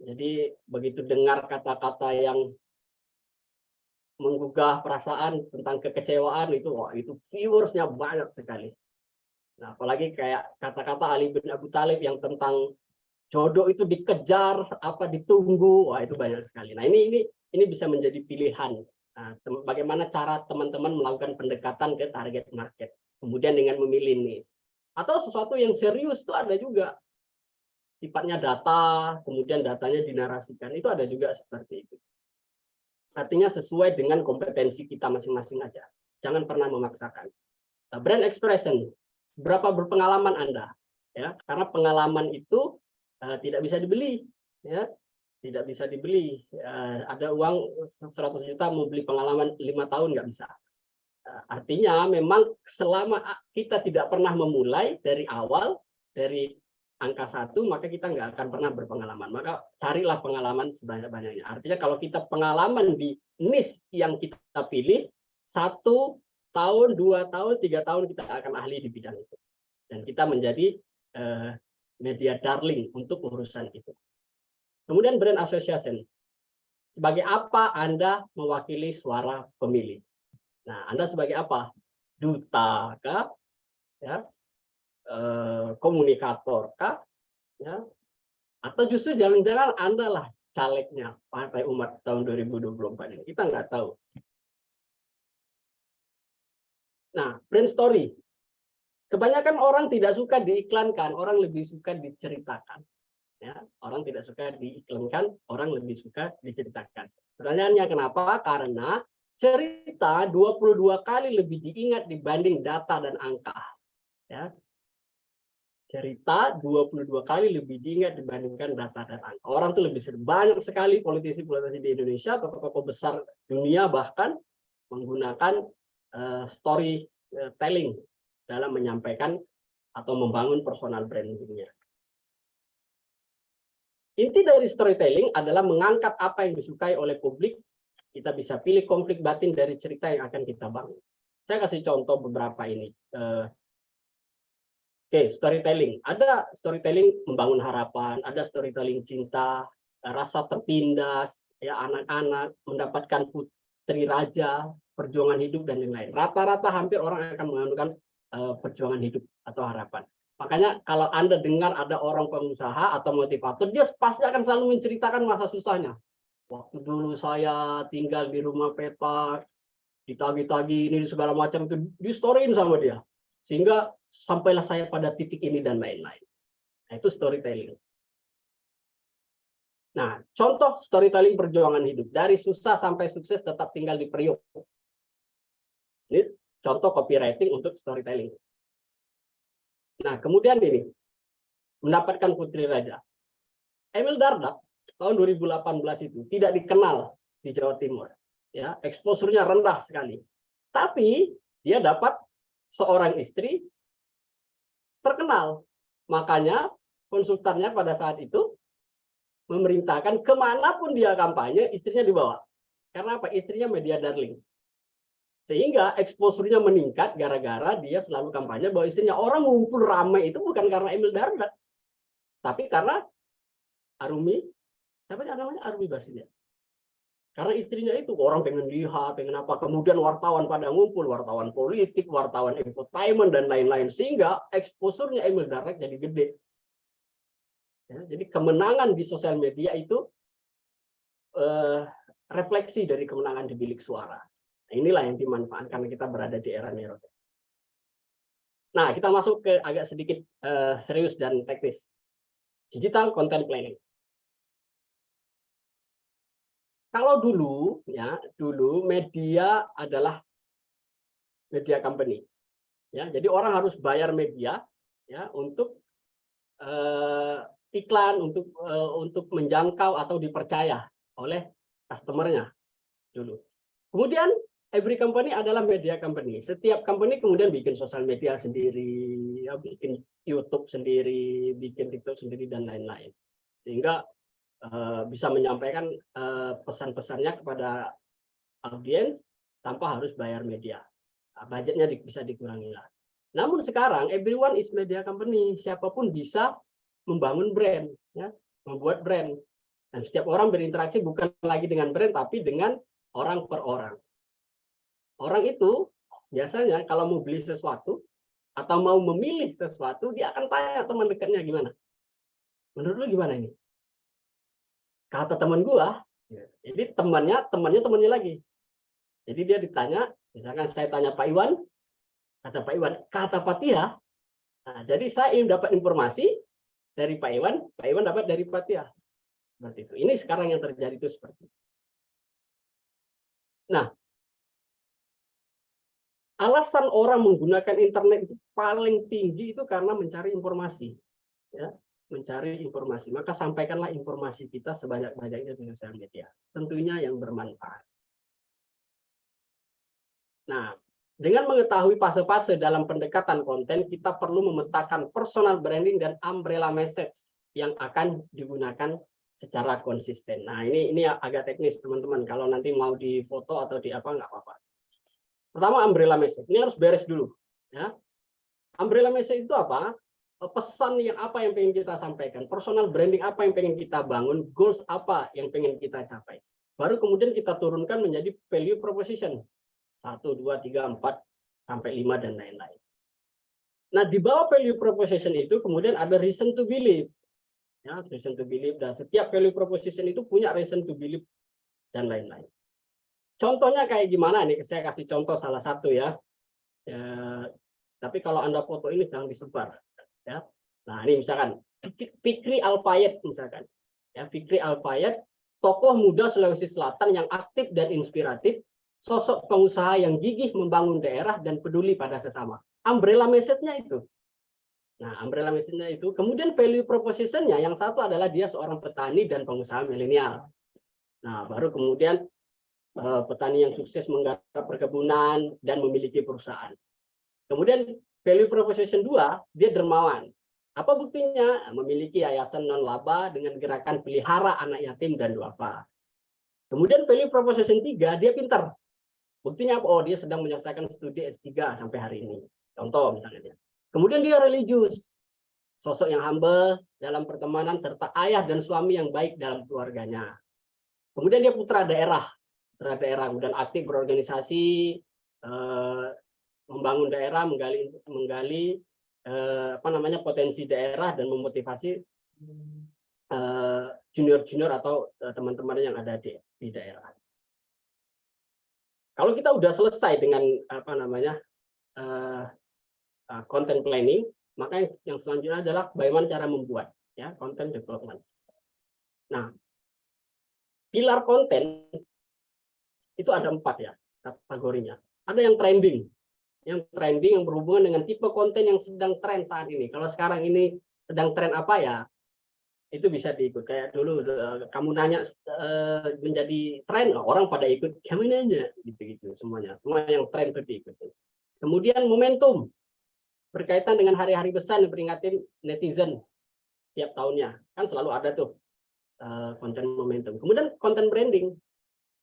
Jadi begitu dengar kata-kata yang menggugah perasaan tentang kekecewaan itu, wah itu viewersnya banyak sekali. Nah, apalagi kayak kata-kata Ali bin Abi Thalib yang tentang jodoh itu dikejar, apa ditunggu, wah itu banyak sekali. Nah, ini bisa menjadi pilihan. Nah, bagaimana cara teman-teman melakukan pendekatan ke target market, kemudian dengan memilih niche. Atau sesuatu yang serius itu ada juga, sifatnya data, kemudian datanya dinarasikan, itu ada juga seperti itu. Artinya sesuai dengan kompetensi kita masing-masing aja. Jangan pernah memaksakan. Nah, brand expression, berapa berpengalaman Anda? Ya, karena pengalaman itu tidak bisa dibeli, ya. Tidak bisa dibeli. Ada uang 100 juta mau beli pengalaman 5 tahun nggak bisa. Artinya memang selama kita tidak pernah memulai dari awal, dari angka 1, maka kita nggak akan pernah berpengalaman. Maka carilah pengalaman sebanyak-banyaknya. Artinya kalau kita pengalaman di niche yang kita pilih, 1 tahun, 2 tahun, 3 tahun kita akan ahli di bidang itu. Dan kita menjadi media darling untuk urusan itu. Kemudian brand association. Sebagai apa Anda mewakili suara pemilih? Nah, Anda sebagai apa? Duta kah? Ya, komunikator kah? Ya, atau justru jangan-jangan Anda lah calegnya Partai Umat tahun 2024 ini. Kita nggak tahu. Nah, brand story. Kebanyakan orang tidak suka diiklankan, orang lebih suka diceritakan. Ya, orang tidak suka diiklankan, orang lebih suka diceritakan. Pertanyaannya kenapa? Karena cerita 22 kali lebih diingat dibanding data dan angka. Ya. Cerita 22 kali lebih diingat dibandingkan data dan angka. Orang tuh lebih banyak sekali politisi-politisi di Indonesia, tokoh-tokoh besar dunia bahkan menggunakan storytelling dalam menyampaikan atau membangun personal branding-nya. Inti dari storytelling adalah mengangkat apa yang disukai oleh publik. Kita bisa pilih konflik batin dari cerita yang akan kita bangun. Saya kasih contoh beberapa ini. Oke, storytelling. Ada storytelling membangun harapan, ada storytelling cinta, rasa tertindas, ya anak-anak mendapatkan putri raja, perjuangan hidup dan lain-lain. Rata-rata hampir orang akan mengandungkan perjuangan hidup atau harapan. Makanya kalau Anda dengar ada orang pengusaha atau motivator, dia pasti akan selalu menceritakan masa susahnya. Waktu dulu saya tinggal di rumah petak, ditagi-tagi ini segala macam itu di-storyin sama dia. Sehingga sampailah saya pada titik ini dan lain-lain. Nah, itu storytelling. Nah, contoh storytelling perjuangan hidup. Dari susah sampai sukses tetap tinggal di Priok. Ini contoh copywriting untuk storytelling. Nah, kemudian ini, mendapatkan putri raja. Emil Dardak tahun 2018 itu tidak dikenal di Jawa Timur. Ya, exposure-nya rendah sekali. Tapi dia dapat seorang istri terkenal. Makanya konsultannya pada saat itu memerintahkan kemanapun dia kampanye, istrinya dibawa. Karena apa? Istrinya media darling. Sehingga exposure-nya meningkat gara-gara dia selalu kampanye bahwa istrinya. Orang ngumpul ramai itu bukan karena Emil Dardak, tapi karena Arumi, siapa namanya? Arumi Basinya. Karena istrinya itu orang pengen lihat, pengen apa. Kemudian wartawan pada ngumpul, wartawan politik, wartawan entertainment dan lain-lain, sehingga exposure-nya Emil Dardak jadi gede. Ya, jadi kemenangan di sosial media itu refleksi dari kemenangan di bilik suara. Nah, inilah yang dimanfaatkan karena kita berada di era neurotek. Nah, kita masuk ke agak sedikit serius dan teknis. Digital content planning. Kalau dulu, ya, dulu media adalah media company. Ya, jadi orang harus bayar media, ya, untuk iklan, untuk menjangkau atau dipercaya oleh customer-nya dulu. Kemudian every company adalah media company. Setiap company kemudian bikin sosial media sendiri, ya, bikin YouTube sendiri, bikin TikTok sendiri dan lain-lain. Sehingga bisa menyampaikan pesan-pesannya kepada audiens tanpa harus bayar media. Nah, budgetnya bisa dikurangi lah. Namun sekarang everyone is media company, siapapun bisa membangun brand, ya, membuat brand. Dan setiap orang berinteraksi bukan lagi dengan brand, tapi dengan orang per orang. Orang itu biasanya kalau mau beli sesuatu atau mau memilih sesuatu, dia akan tanya teman dekatnya gimana. Menurut lu gimana ini? Kata teman gua, jadi temannya lagi. Jadi dia ditanya, misalkan saya tanya Pak Iwan, kata Pak Iwan, kata Pak Tia. Nah, jadi saya ingin dapat informasi dari Pak Iwan dapat dari Pak Tia. Seperti itu. Ini sekarang yang terjadi itu seperti itu. Nah, alasan orang menggunakan internet itu paling tinggi itu karena mencari informasi, ya, mencari informasi. Maka sampaikanlah informasi kita sebanyak-banyaknya di sosial media, tentunya yang bermanfaat. Nah, dengan mengetahui fase-fase dalam pendekatan konten, kita perlu memetakan personal branding dan umbrella message yang akan digunakan secara konsisten. Nah, ini agak teknis, teman-teman. Kalau nanti mau di foto atau di apa, nggak apa-apa. Pertama, umbrella message. Ini harus beres dulu. Ya. Umbrella message itu apa? Pesan apa yang pengen kita sampaikan. Personal branding apa yang pengen kita bangun. Goals apa yang pengen kita capai. Baru kemudian kita turunkan menjadi value proposition. 1, 2, 3, 4, sampai 5, dan lain-lain. Nah, di bawah value proposition itu kemudian ada reason to believe. Ya, reason to believe. Dan setiap value proposition itu punya reason to believe dan lain-lain. Contohnya kayak gimana nih? Saya kasih contoh salah satu ya. Tapi kalau Anda foto ini jangan disebar. Ya. Nah, ini misalkan Fikri Alfayed misalkan. Ya, Fikri Alfayed, tokoh muda Sulawesi Selatan yang aktif dan inspiratif, sosok pengusaha yang gigih membangun daerah dan peduli pada sesama. Umbrella message-nya itu. Nah, umbrella message-nya itu. Kemudian value proposition-nya yang satu adalah dia seorang petani dan pengusaha milenial. Nah, baru kemudian petani yang sukses menggarap perkebunan dan memiliki perusahaan. Kemudian value proposition 2, dia dermawan. Apa buktinya? Memiliki yayasan non-laba dengan gerakan pelihara anak yatim dan duafa. Kemudian value proposition 3, dia pintar. Buktinya apa? Oh, dia sedang menyelesaikan studi S3 sampai hari ini. Contoh misalnya. Kemudian dia religius. Sosok yang humble dalam pertemanan serta ayah dan suami yang baik dalam keluarganya. Kemudian dia putra daerah, kemudian aktif berorganisasi, membangun daerah, menggali potensi daerah dan memotivasi junior-junior atau teman-teman yang ada di daerah. Kalau kita udah selesai dengan content planning, maka yang selanjutnya adalah bagaimana cara membuat, ya, content development. Nah, pilar konten itu ada 4 ya kategorinya. Ada yang trending yang berhubungan dengan tipe konten yang sedang tren saat ini. Kalau sekarang ini sedang tren apa ya, itu bisa diikut. Kayak dulu kamu nanya menjadi tren, orang pada ikut, kamu nanya, gitu-gitu semuanya. Semua yang tren itu diikuti. Kemudian momentum, berkaitan dengan hari-hari besar yang peringatin netizen tiap tahunnya. Kan selalu ada tuh konten momentum. Kemudian konten branding.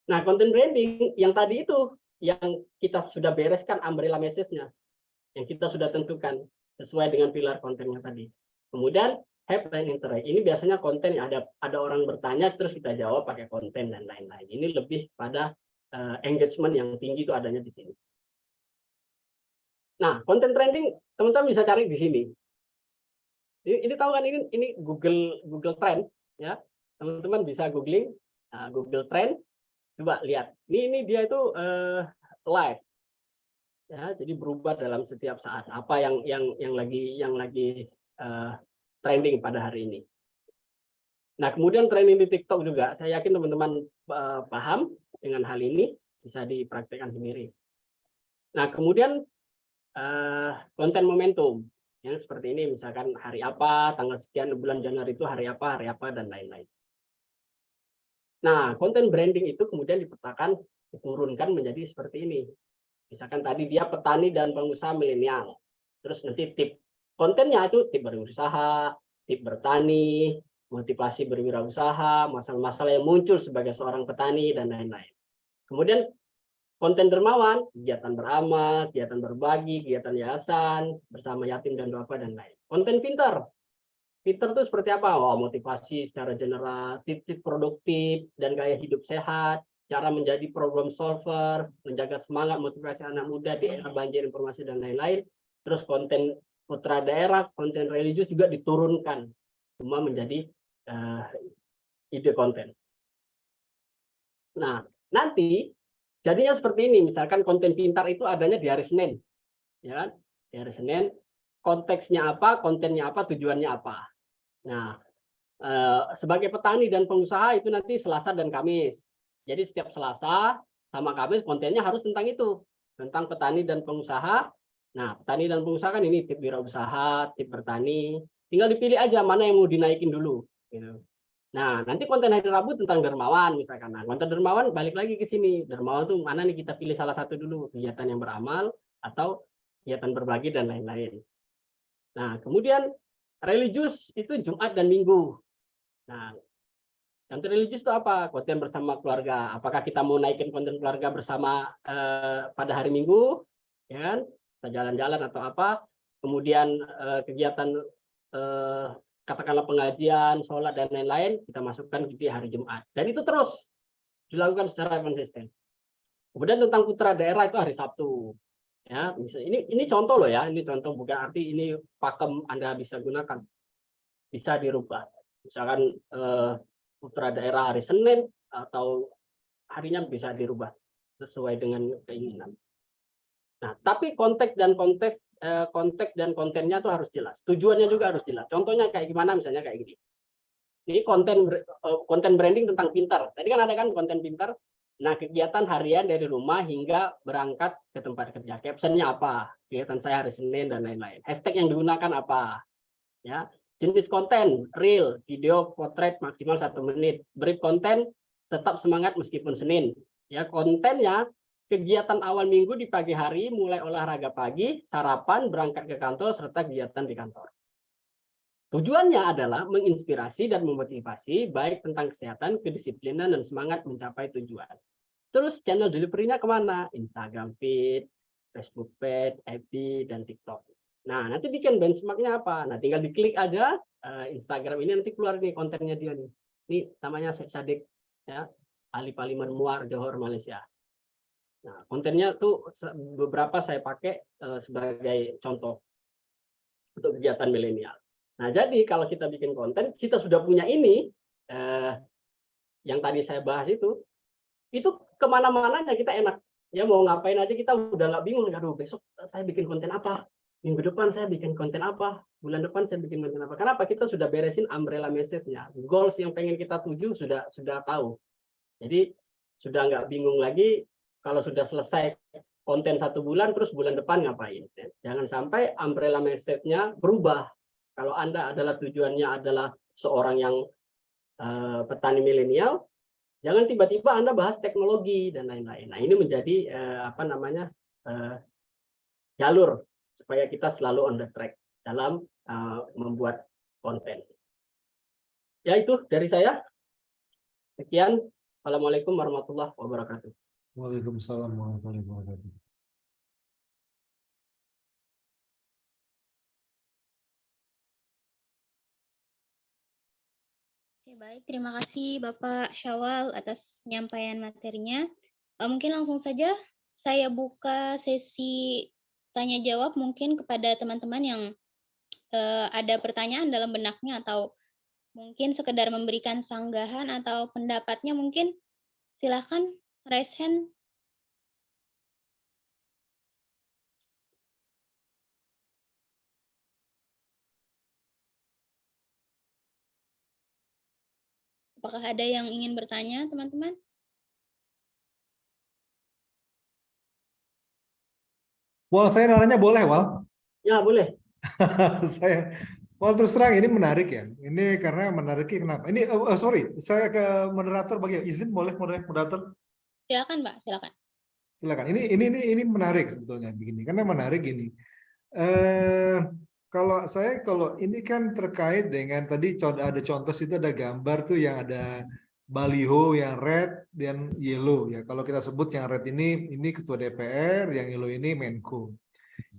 Nah, konten branding yang tadi itu, yang kita sudah bereskan umbrella message-nya, yang kita sudah tentukan sesuai dengan pilar kontennya tadi. Kemudian headline interact. Ini biasanya konten yang ada orang bertanya terus kita jawab pakai konten dan lain-lain. Ini lebih pada engagement yang tinggi itu adanya di sini. Nah, konten trending teman-teman bisa cari di sini. Ini tahu kan ini Google Trend ya. Teman-teman bisa googling Google Trend. Coba lihat, ini dia itu live, ya, jadi berubah dalam setiap saat. Apa yang lagi trending pada hari ini. Nah, kemudian trending di TikTok juga. Saya yakin teman-teman paham dengan hal ini, bisa dipraktekkan sendiri. Nah, kemudian konten momentum, yang seperti ini, misalkan hari apa, tanggal sekian bulan Januari itu hari apa, dan lain-lain. Nah, konten branding itu kemudian dipetakan diturunkan menjadi seperti ini. Misalkan tadi dia petani dan pengusaha milenial. Terus nanti tip kontennya itu tip berusaha, tip bertani, motivasi berwirausaha, masalah-masalah yang muncul sebagai seorang petani, dan lain-lain. Kemudian konten dermawan, kegiatan beramal, kegiatan berbagi, kegiatan yayasan, bersama yatim dan duafa, dan lain. Konten pintar. Pintar itu seperti apa? Oh, motivasi secara general, tips produktif, dan gaya hidup sehat, cara menjadi problem solver, menjaga semangat motivasi anak muda di era banjir informasi, dan lain-lain. Terus konten putra daerah, konten religius juga diturunkan. Semua menjadi ide konten. Nah, nanti jadinya seperti ini. Misalkan konten pintar itu adanya di hari Senin. Ya kan? Di hari Senin, konteksnya apa, kontennya apa, tujuannya apa. Nah, sebagai petani dan pengusaha itu nanti Selasa dan Kamis. Jadi setiap Selasa sama Kamis kontennya harus tentang itu, tentang petani dan pengusaha. Nah, petani dan pengusaha kan ini tip wirausaha, tip bertani. Tinggal dipilih aja mana yang mau dinaikin dulu. Gitu. Nah, nanti konten hari Rabu tentang dermawan misalkan. Nah, konten dermawan balik lagi ke sini. Dermawan itu mana nih, kita pilih salah satu dulu, kegiatan yang beramal atau kegiatan berbagi dan lain-lain. Nah, kemudian religius itu Jumat dan Minggu. Nah, konten religius itu apa? Konten bersama keluarga. Apakah kita mau naikin konten keluarga bersama pada hari Minggu, ya kan? Kita jalan-jalan atau apa? Kemudian kegiatan katakanlah pengajian, sholat, dan lain-lain, kita masukkan di hari Jumat. Dan itu terus dilakukan secara konsisten. Kemudian tentang putra daerah itu hari Sabtu. Ya, ini contoh loh ya, ini contoh, bukan arti ini pakem Anda bisa gunakan. Bisa dirubah. Misalkan putra daerah hari Senin atau harinya bisa dirubah sesuai dengan keinginan. Nah, tapi konteks dan kontennya tuh harus jelas. Tujuannya juga harus jelas. Contohnya kayak gimana? Misalnya kayak gini. Ini konten branding tentang pintar. Tadi kan ada kan konten pintar. Nah, kegiatan harian dari rumah hingga berangkat ke tempat kerja. Captionnya apa? Kegiatan saya hari Senin dan lain-lain. Hashtag yang digunakan apa? Ya, jenis konten real, video, potret maksimal 1 menit. Brief konten tetap semangat meskipun Senin. Ya, kontennya kegiatan awal minggu di pagi hari, mulai olahraga pagi, sarapan, berangkat ke kantor, serta kegiatan di kantor. Tujuannya adalah menginspirasi dan memotivasi, baik tentang kesehatan, kedisiplinan, dan semangat mencapai tujuan. Terus channel delivery-nya kemana? Instagram feed, Facebook feed, FB, dan TikTok. Nah, nanti bikin benchmark-nya apa? Nah, tinggal diklik aja Instagram ini, nanti keluar nih kontennya dia nih. Ini namanya Sadik, ya, Ali Paliman Muar, Johor, Malaysia. Nah, kontennya tuh beberapa saya pakai sebagai contoh untuk kegiatan milenial. Nah, jadi kalau kita bikin konten, kita sudah punya ini, yang tadi saya bahas itu kemana-mananya kita enak. Ya mau ngapain aja kita udah nggak bingung. Aduh, besok saya bikin konten apa? Minggu depan saya bikin konten apa? Bulan depan saya bikin konten apa? Kenapa? Kita sudah beresin umbrella message-nya. Goals yang pengen kita tuju sudah tahu. Jadi sudah nggak bingung lagi. Kalau sudah selesai konten 1 bulan, terus bulan depan ngapain? Jangan sampai umbrella message-nya berubah. Kalau Anda adalah tujuannya adalah seorang yang petani milenial, jangan tiba-tiba Anda bahas teknologi dan lain-lain. Nah, ini menjadi jalur supaya kita selalu on the track dalam membuat konten. Ya, itu dari saya. Sekian. Assalamualaikum warahmatullahi wabarakatuh. Waalaikumsalam warahmatullahi wabarakatuh. Oke, baik. Terima kasih Bapak Syawal atas penyampaian materinya. Mungkin langsung saja saya buka sesi tanya jawab mungkin kepada teman-teman yang ada pertanyaan dalam benaknya atau mungkin sekedar memberikan sanggahan atau pendapatnya, mungkin silakan raise hand. Apakah ada yang ingin bertanya, teman-teman? Wal, saya nanya boleh, Wal? Ya, boleh. Wal, terus terang ini menarik ya. Ini karena menariknya kenapa? Ini sorry, saya ke moderator bagi izin boleh moderator? Silakan, Pak, silakan. Silakan. Ini menarik sebetulnya begini. Karena menarik gini. Kalau ini kan terkait dengan tadi ada contoh itu ada gambar tuh yang ada baliho yang red dan yellow ya. Kalau kita sebut yang red ini ketua DPR, yang yellow ini Menko.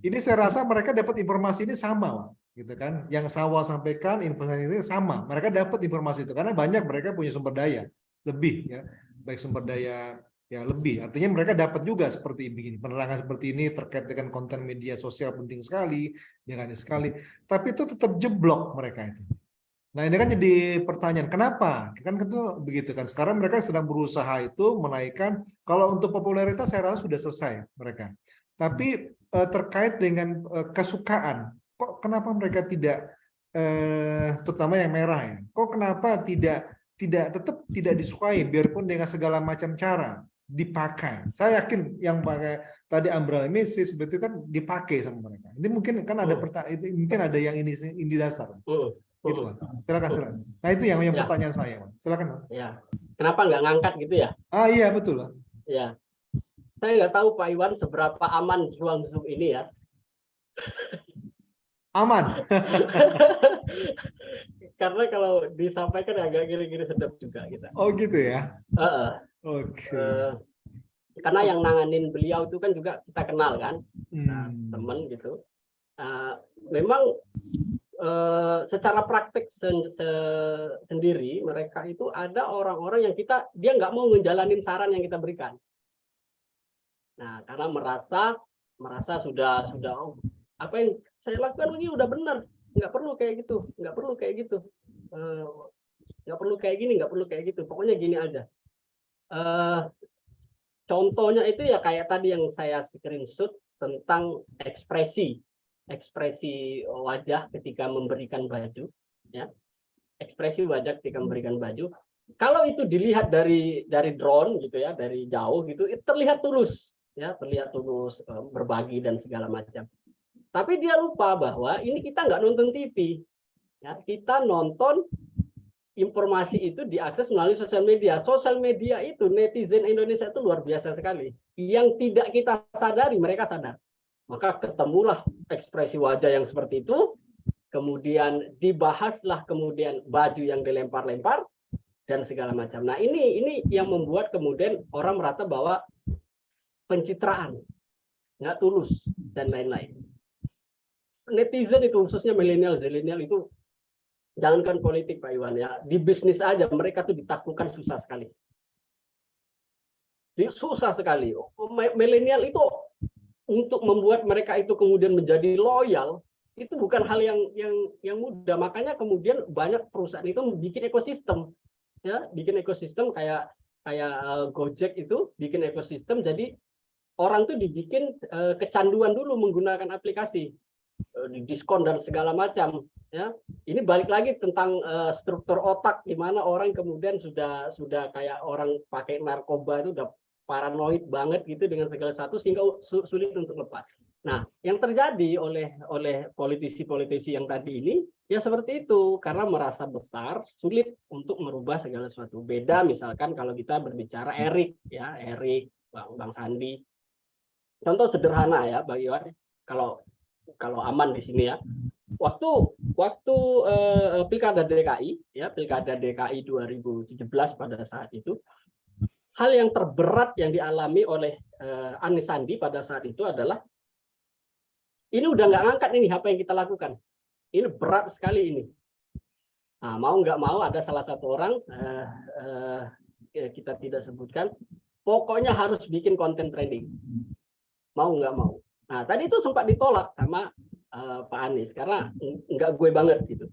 Ini saya rasa mereka dapat informasi ini sama, gitu kan? Yang Sawal sampaikan informasi itu sama. Mereka dapat informasi itu karena banyak mereka punya sumber daya lebih ya, baik sumber daya ya lebih. Artinya mereka dapat juga seperti begini, penerangan seperti ini terkait dengan konten media sosial penting sekali, jangan sekali. Tapi itu tetap jeblok mereka itu. Nah ini kan jadi pertanyaan, kenapa? Kan itu begitu kan. Sekarang mereka sedang berusaha itu menaikkan. Kalau untuk popularitas saya rasa sudah selesai mereka. Tapi terkait dengan kesukaan, kok kenapa mereka tidak, terutama yang merah ya, kok kenapa tetap tidak disukai, biarpun dengan segala macam cara dipakai. Saya yakin yang pakai tadi umbrella message betul kan dipakai sama mereka. Ini mungkin kan ada mungkin ada yang ini dasar. Gitu, Pak. Silakan. Nah, itu yang Ya. pertanyaan saya, Pak. Silakan, Pak. Ya, kenapa nggak ngangkat gitu ya? Ah, iya, betul, Pak. Ya, saya nggak tahu Pak Iwan seberapa aman ruang Zoom ini ya. Aman. Karena kalau disampaikan agak gini-gini sedap juga kita. Oh, gitu ya. Oke. Oke. Karena yang nanganin beliau itu kan juga kita kenal kan, teman gitu. Memang secara praktek sendiri mereka itu ada orang-orang yang dia nggak mau ngejalanin saran yang kita berikan. Nah, karena merasa sudah apa yang saya lakukan ini udah benar, nggak perlu kayak gitu, nggak perlu kayak gitu, nggak perlu kayak gini, nggak perlu kayak gitu, pokoknya gini aja. Contohnya itu ya kayak tadi yang saya screenshot tentang ekspresi wajah ketika memberikan baju, ya, ekspresi wajah ketika memberikan baju. Kalau itu dilihat dari drone gitu ya, dari jauh gitu, itu terlihat tulus, ya, terlihat tulus, berbagi dan segala macam. Tapi dia lupa bahwa ini kita nggak nonton TV, ya, kita nonton informasi itu diakses melalui sosial media. Sosial media itu netizen Indonesia itu luar biasa sekali. Yang tidak kita sadari mereka sadar. Maka ketemulah ekspresi wajah yang seperti itu, kemudian dibahaslah kemudian baju yang dilempar-lempar dan segala macam. Nah, ini yang membuat kemudian orang merasa bahwa pencitraan, nggak tulus dan lain-lain. Netizen itu khususnya milenial itu, jangankan politik Pak Iwan ya, di bisnis aja mereka tuh ditaklukkan susah sekali. Susah sekali. Milenial itu untuk membuat mereka itu kemudian menjadi loyal itu bukan hal yang mudah. Makanya kemudian banyak perusahaan itu bikin ekosistem, ya, bikin ekosistem kayak Gojek itu bikin ekosistem. Jadi orang tuh dibikin kecanduan dulu menggunakan aplikasi, diskon dan segala macam. Ya, ini balik lagi tentang struktur otak di mana orang kemudian sudah kayak orang pakai narkoba itu udah paranoid banget gitu dengan segala satu sehingga sulit untuk lepas. Nah, yang terjadi oleh politisi-politisi yang tadi ini ya seperti itu, karena merasa besar, sulit untuk merubah segala sesuatu. Beda misalkan kalau kita berbicara Erik ya, Erik, Bang Sandi. Contoh sederhana ya, Bang Iwan, kalau aman di sini ya. Waktu Pilkada DKI ya, Pilkada DKI 2017 pada saat itu, hal yang terberat yang dialami oleh Anies Sandi pada saat itu adalah ini udah nggak ngangkat ini apa yang kita lakukan. Ini berat sekali ini. Nah, mau nggak mau ada salah satu orang kita tidak sebutkan, pokoknya harus bikin konten trending. Mau nggak mau. Nah, tadi itu sempat ditolak sama Pak Anies karena nggak gue banget gitu.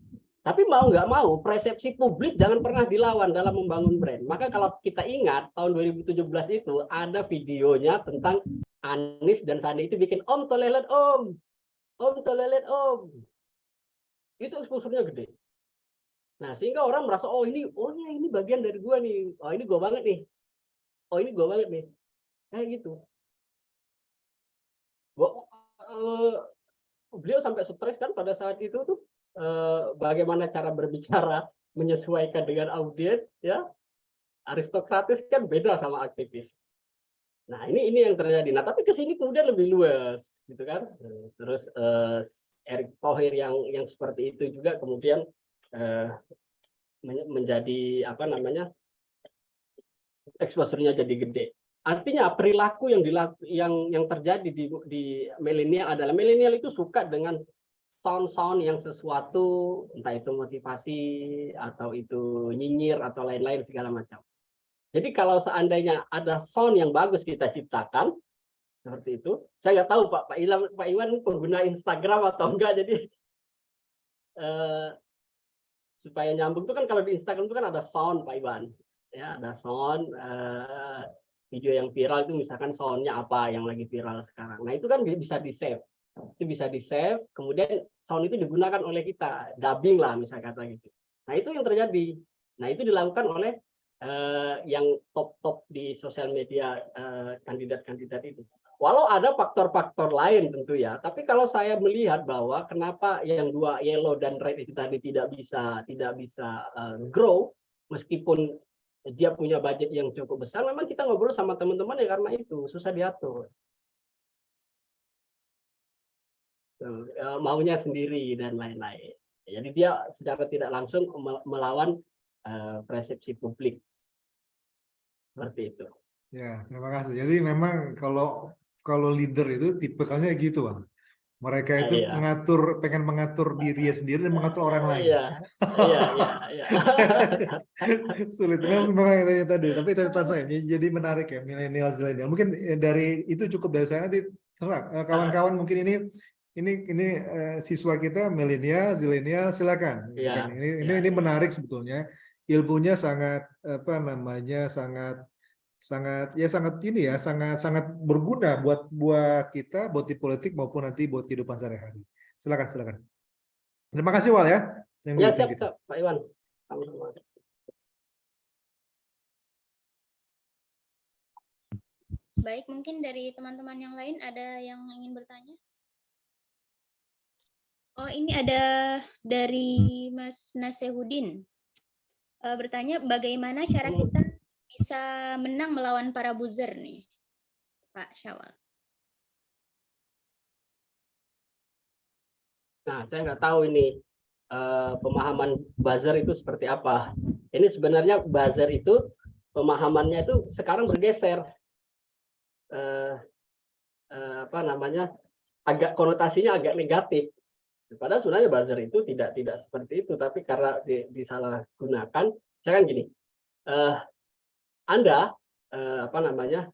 Tapi mau nggak mau, persepsi publik jangan pernah dilawan dalam membangun brand. Maka kalau kita ingat, tahun 2017 itu ada videonya tentang Anies dan Sandi itu bikin Om tolelet Om. Om tolelet Om. Itu exposure-nya gede. Nah, sehingga orang merasa, oh ini bagian dari gua nih. Oh ini gua banget nih. Oh ini gua banget nih. Kayak gitu. Beliau sampai stres kan pada saat itu tuh. Bagaimana cara berbicara menyesuaikan dengan audiens ya, aristokratis kan beda sama aktivis. Nah, ini yang terjadi. Nah, tapi ke sini kemudian lebih luas, gitu kan? Terus Erick Thohir yang seperti itu juga kemudian menjadi apa namanya, exposure-nya jadi gede. Artinya perilaku yang terjadi di milenial adalah milenial itu suka dengan sound-sound yang sesuatu, entah itu motivasi atau itu nyinyir atau lain-lain segala macam. Jadi kalau seandainya ada sound yang bagus kita ciptakan seperti itu, saya nggak tahu Pak Iwan pengguna Instagram atau enggak, jadi supaya nyambung itu kan kalau di Instagram itu kan ada sound Pak Iwan, ya ada sound video yang viral itu misalkan soundnya apa yang lagi viral sekarang. Nah itu kan bisa di save, kemudian sound itu digunakan oleh kita, dubbing lah misalnya kata gitu. Nah itu yang terjadi. Nah itu dilakukan oleh yang top di sosial media kandidat-kandidat itu. Walau ada faktor-faktor lain tentu ya, tapi kalau saya melihat bahwa kenapa yang dua yellow dan red itu tadi tidak bisa grow meskipun dia punya budget yang cukup besar, memang kita ngobrol sama teman-teman ya karena itu susah diatur. Maunya sendiri dan lain-lain. Jadi dia secara tidak langsung melawan persepsi publik. Seperti itu. Ya, terima kasih. Jadi memang kalau leader itu tipikalnya gitu, Bang. Mereka itu Iya. pengen mengatur dirinya sendiri dan mengatur orang lain. Iya. Sulit memang yang tadi, tapi catatan saya jadi menarik ya, milenial zilenial. Mungkin dari itu cukup dari saya, nanti terserah kawan-kawan mungkin ini siswa kita milenial zilenial, silakan. Iya. Ini menarik sebetulnya, ilmunya sangat apa namanya sangat berguna buat kita, buat di politik maupun nanti buat kehidupan sehari-hari. Silakan. Terima kasih Wal ya. Ya, siap Pak Iwan. Sama-sama. Baik, mungkin dari teman-teman yang lain ada yang ingin bertanya? Oh, ini ada dari Mas Nasehudin. Bertanya bagaimana cara kita bisa menang melawan para buzzer nih, Pak Syawal? Nah, saya nggak tahu ini pemahaman buzzer itu seperti apa. Ini sebenarnya buzzer itu pemahamannya itu sekarang bergeser. Apa namanya? Agak konotasinya agak negatif. Padahal sebenarnya buzzer itu tidak seperti itu, tapi karena disalahgunakan. Saya kan gini, Anda apa namanya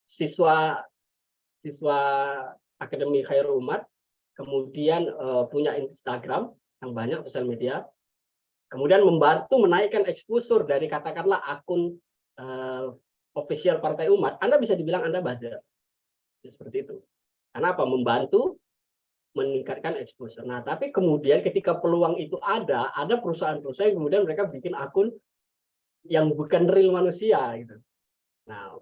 siswa Akademi Khairul Ummah, kemudian punya Instagram yang banyak, sosial media, kemudian membantu menaikkan exposure dari katakanlah akun official Partai Umat, Anda bisa dibilang Anda buzzer. Seperti itu. Karena apa? Membantu meningkatkan exposure. Nah, tapi kemudian ketika peluang itu ada perusahaan-perusahaan yang kemudian mereka bikin akun yang bukan real manusia gitu. Nah,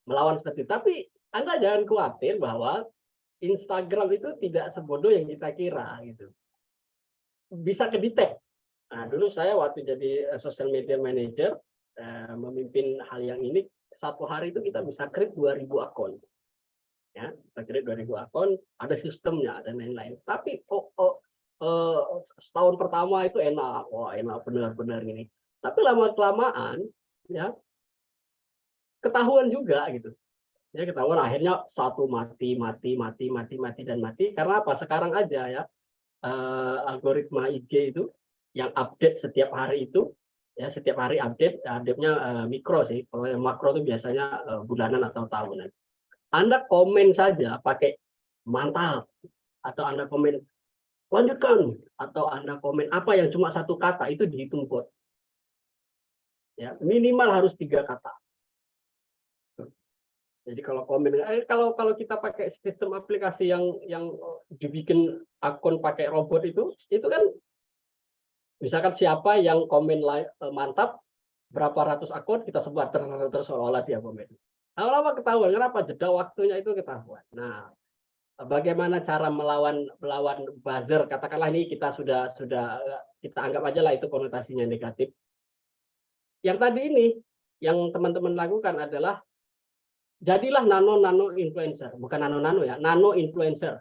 melawan seperti itu. Tapi Anda jangan khawatir bahwa Instagram itu tidak sebodoh yang kita kira gitu. Bisa kedetek. Nah, dulu saya waktu jadi social media manager memimpin hal yang ini, satu hari itu kita bisa create 2.000 akun. Ya, kita create 2.000 akun, ada sistemnya dan lain-lain. Tapi setahun pertama itu enak, wah enak benar-benar ini. Tapi lama-kelamaan ya ketahuan juga gitu. Ya ketahuan akhirnya satu mati karena apa? Sekarang aja ya algoritma IG itu yang update setiap hari itu ya, setiap hari update-nya mikro sih. Kalau yang makro itu biasanya bulanan atau tahunan. Anda komen saja pakai mantap atau Anda komen lanjutkan atau Anda komen apa yang cuma satu kata itu dihitung bot. Ya, minimal harus 3 kata. Jadi kalau komen kalau kita pakai sistem aplikasi yang dibikin akun pakai robot itu kan misalkan siapa yang komen mantap berapa ratus akun kita sebar seolah-olah dia komen. Lama-lama ketahuan, kenapa? Jeda waktunya itu ketahuan. Nah, bagaimana cara melawan buzzer? Katakanlah ini kita sudah kita anggap aja lah itu konotasinya negatif. Yang tadi ini yang teman-teman lakukan adalah jadilah nano influencer, bukan nano ya, nano influencer.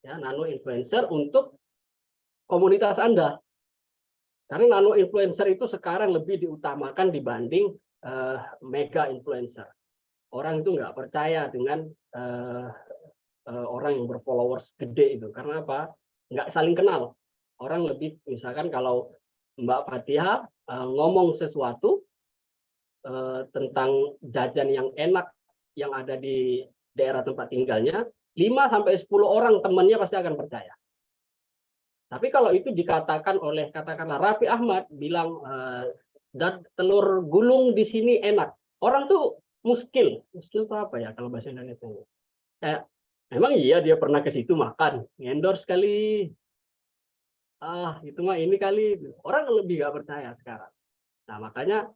Ya, nano influencer untuk komunitas Anda. Karena nano influencer itu sekarang lebih diutamakan dibanding mega influencer. Orang itu nggak percaya dengan orang yang berfollowers gede itu. Karena apa? Nggak saling kenal. Orang lebih, misalkan kalau Mbak Fatihah ngomong sesuatu tentang jajan yang enak yang ada di daerah tempat tinggalnya, 5-10 orang temannya pasti akan percaya. Tapi kalau itu dikatakan oleh katakanlah Raffi Ahmad bilang dan telur gulung di sini enak, orang tuh muskil itu apa ya kalau bahasa Indonesia? Kayak memang iya dia pernah ke situ makan, endorse kali, itu mah ini kali, orang lebih nggak percaya sekarang. Nah makanya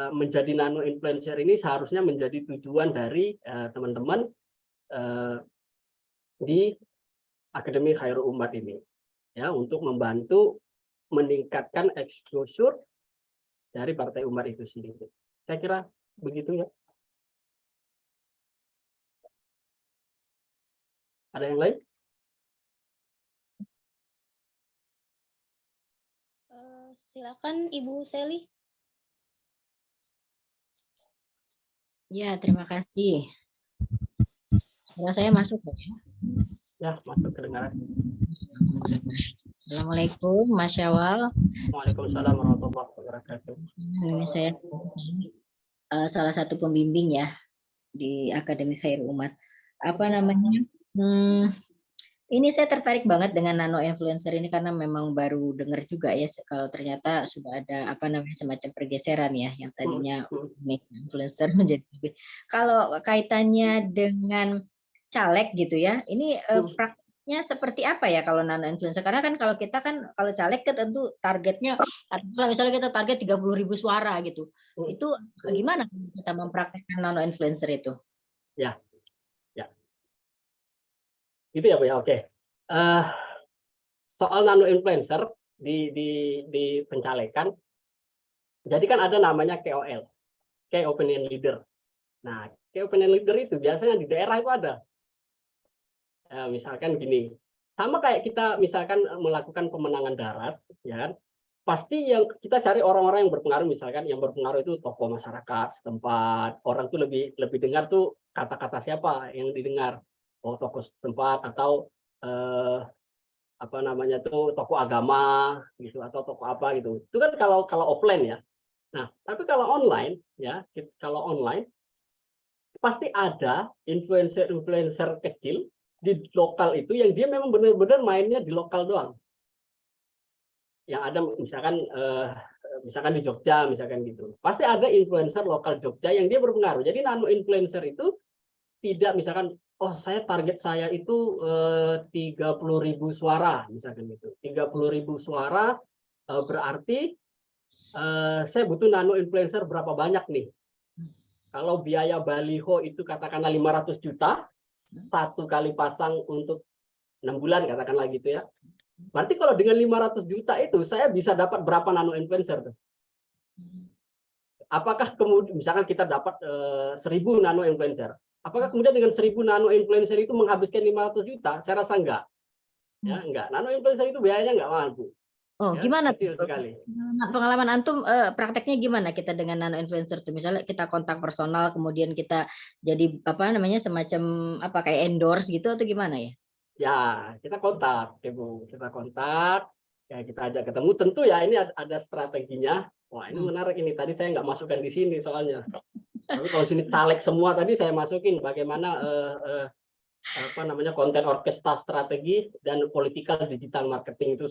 menjadi nano influencer ini seharusnya menjadi tujuan dari teman-teman di Akademi Khairul Ummah ini, ya, untuk membantu meningkatkan exposure dari Partai Umat itu sendiri. Saya kira begitu ya. Ada yang lain? Silakan Ibu Seli. Ya, terima kasih. Suara saya masuk ya? Ya, masuk kedengaran. Assalamualaikum, Mas Syawal. Waalaikumsalam warahmatullahi wabarakatuh. Ini saya salah satu pembimbing ya di Akademi Khairul Ummah. Apa namanya? Ini saya tertarik banget dengan nano influencer ini karena memang baru dengar juga ya kalau ternyata sudah ada apa namanya semacam pergeseran ya yang tadinya influencer menjadi lebih. Kalau kaitannya dengan caleg gitu ya, ini praktiknya seperti apa ya kalau nano influencer? Karena kan kalau kita kan kalau caleg kan tentu targetnya misalnya kita target 30.000 suara gitu. Itu gimana kita mempraktikkan nano influencer itu? Ya. Gitu ya Bu ya, oke. Soal nano influencer di pencalekan, jadi kan ada namanya KOL, Key Opinion Leader. Nah, Key Opinion Leader itu biasanya di daerah itu ada. Misalkan gini, sama kayak kita misalkan melakukan pemenangan darat, ya kan? Pasti yang kita cari orang-orang yang berpengaruh, misalkan yang berpengaruh itu tokoh masyarakat setempat, orang tuh lebih dengar tuh kata-kata siapa yang didengar, tokoh setempat atau apa namanya tuh tokoh agama gitu atau tokoh apa gitu. Itu kan kalau offline ya. Nah, tapi kalau online ya, kalau online pasti ada influencer kecil di lokal itu yang dia memang benar-benar mainnya di lokal doang. Yang ada misalkan di Jogja misalkan gitu. Pasti ada influencer lokal Jogja yang dia berpengaruh. Jadi nano influencer itu tidak misalkan saya target saya itu 30.000 suara misalkan gitu. 30.000 suara berarti saya butuh nano influencer berapa banyak nih? Kalau biaya baliho itu katakanlah 500 juta, satu kali pasang untuk 6 bulan katakanlah gitu ya. Berarti kalau dengan 500 juta itu saya bisa dapat berapa nano influencer tuh? Apakah kemudian misalkan kita dapat 1.000 nano influencer? Apakah kemudian dengan 1.000 nano influencer itu menghabiskan 500 juta? Saya rasa enggak. Ya, enggak. Nano influencer itu biayanya enggak mampu. Oh, Ya, gimana kecil sekali. pengalaman antum prakteknya gimana kita dengan nano influencer tuh? Misalnya kita kontak personal kemudian kita jadi apa namanya semacam apa kayak endorse gitu atau gimana ya? Ya, kita kontak, Ibu. Kita kontak, ya kita ajak ketemu. Tentu ya ini ada strateginya. Wah, ini menarik ini. Tadi saya nggak masukkan di sini soalnya. Tapi kalau sini caleg semua tadi saya masukin bagaimana apa namanya konten orkestra strategi dan political digital marketing itu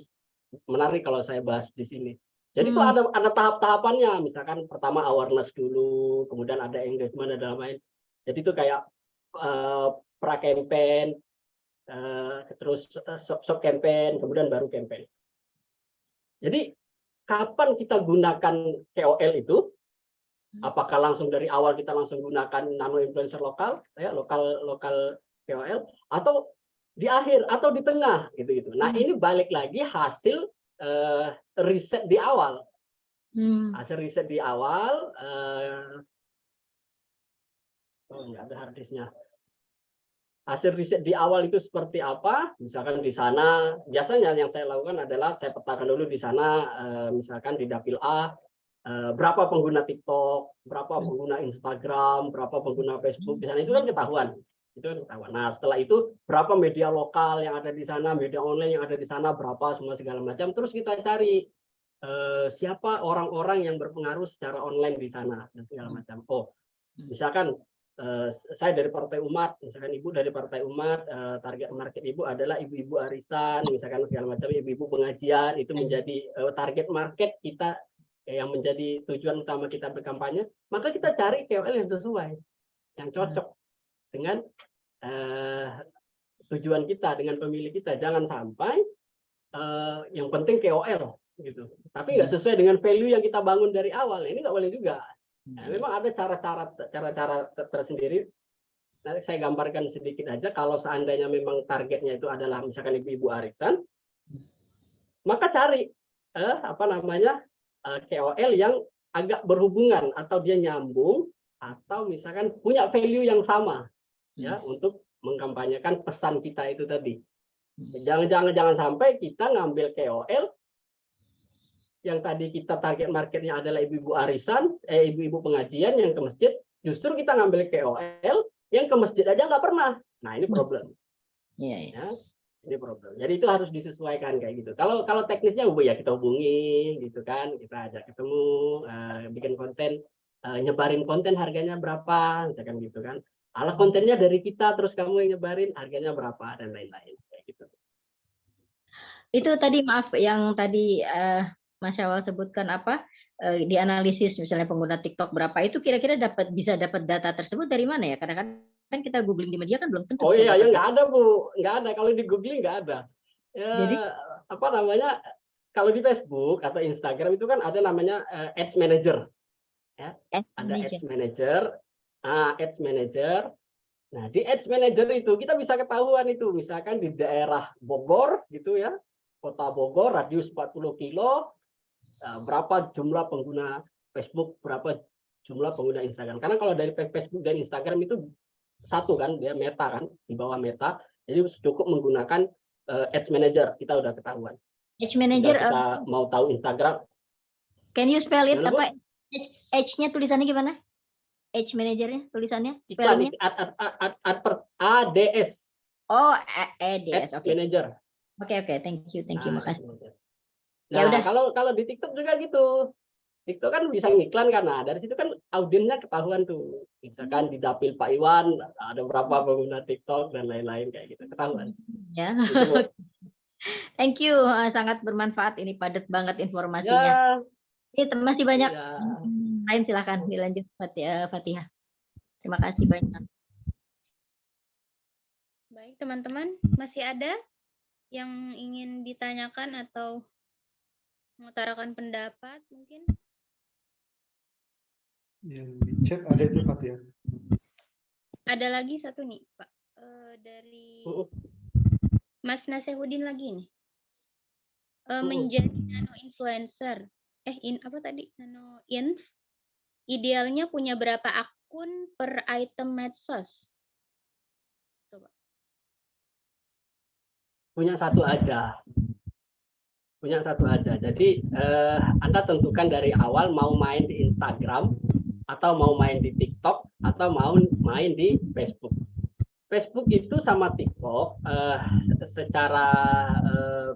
menarik kalau saya bahas di sini. Jadi itu ada tahap-tahapannya. Misalkan pertama awareness dulu, kemudian ada engagement ada lain. Jadi itu kayak pra-campaign, terus sub campaign, kemudian baru campaign. Jadi kapan kita gunakan KOL itu? Apakah langsung dari awal kita langsung gunakan nano influencer lokal, ya lokal KOL, atau di akhir atau di tengah gitu. Nah ini balik lagi hasil riset di awal. Hasil riset di awal, nggak ada hard disknya. Hasil riset di awal itu seperti apa? Misalkan di sana, biasanya yang saya lakukan adalah saya petakan dulu di sana, misalkan di dapil A, berapa pengguna TikTok, berapa pengguna Instagram, berapa pengguna Facebook, di sana itu kan ketahuan. Itu kan ketahuan. Nah, setelah itu berapa media lokal yang ada di sana, media online yang ada di sana, berapa semua segala macam. Terus kita cari siapa orang-orang yang berpengaruh secara online di sana dan segala macam. Oh, misalkan saya dari Partai Umat, misalkan Ibu dari Partai Umat, target market Ibu adalah ibu-ibu arisan, misalkan segala macam, ibu-ibu pengajian, itu menjadi target market kita yang menjadi tujuan utama kita berkampanye, maka kita cari KOL yang sesuai, yang cocok dengan tujuan kita, dengan pemilih kita. Jangan sampai yang penting KOL gitu, tapi nggak sesuai dengan value yang kita bangun dari awal. Ini nggak boleh juga. Nah, memang ada cara-cara tersendiri. Nanti saya gambarkan sedikit aja. Kalau seandainya memang targetnya itu adalah misalkan ibu-ibu arisan, maka cari KOL yang agak berhubungan atau dia nyambung atau misalkan punya value yang sama ya untuk mengkampanyekan pesan kita itu tadi. Jangan sampai kita ngambil KOL yang tadi kita target marketnya adalah ibu-ibu arisan, ibu-ibu pengajian yang ke masjid, justru kita ngambil KOL yang ke masjid aja nggak pernah. Nah, ini problem. Ya, ini problem. Jadi itu harus disesuaikan kayak gitu. Kalau teknisnya ya kita hubungi gitu kan, kita ajak ketemu, bikin konten, nyebarin konten harganya berapa, misalkan gitu kan. Ala kontennya dari kita, terus kamu yang nyebarin harganya berapa dan lain-lain kayak gitu. Itu tadi maaf yang tadi Mas Syawal sebutkan apa dianalisis misalnya pengguna TikTok berapa itu kira-kira bisa dapat data tersebut dari mana ya? Karena kan kita googling di media kan belum tentu. Oh iya, ya nggak ada Bu, nggak ada. Kalau di googling nggak ada. Ya, jadi kalau di Facebook atau Instagram itu kan ada namanya Ads Manager, ya. Ada Ads Manager, Ads Manager. Nah, di Ads Manager itu kita bisa ketahuan itu, misalkan di daerah Bogor gitu ya, kota Bogor, radius 40 kilo, berapa jumlah pengguna Facebook, berapa jumlah pengguna Instagram. Karena kalau dari Facebook dan Instagram itu satu kan, dia Meta kan, di bawah Meta, jadi cukup menggunakan Ads Manager, kita udah ketahuan. Ads Manager, kita mau tahu Instagram. Can you spell it? Apa H-nya tulisannya gimana? Ads Manager-nya tulisannya? Spellingnya? ADS. Oh, ADS. Ads Manager. Oke, thank you, makasih. Nah, ya udah. Kalau di TikTok juga gitu. TikTok kan bisa ngiklan kan, nah dari situ kan audiensnya ketahuan tuh. Misalkan di dapil Pak Iwan ada berapa pengguna TikTok dan lain-lain kayak gitu, ketahuan. Ya. Thank you, sangat bermanfaat ini, padat banget informasinya. Ini masih banyak lain, silakan dilanjut Fatihah. Terima kasih banyak. Baik teman-teman, masih ada yang ingin ditanyakan atau mengutarakan pendapat mungkin? Yang di chat ada itu Fatihah. Ada lagi satu nih Pak, dari Mas Nasehudin lagi nih. Menjadi nano influencer, nano inf, idealnya punya berapa akun per item medsos? Coba. Punya satu aja. Jadi Anda tentukan dari awal mau main di Instagram atau mau main di TikTok atau mau main di Facebook. Facebook itu sama TikTok secara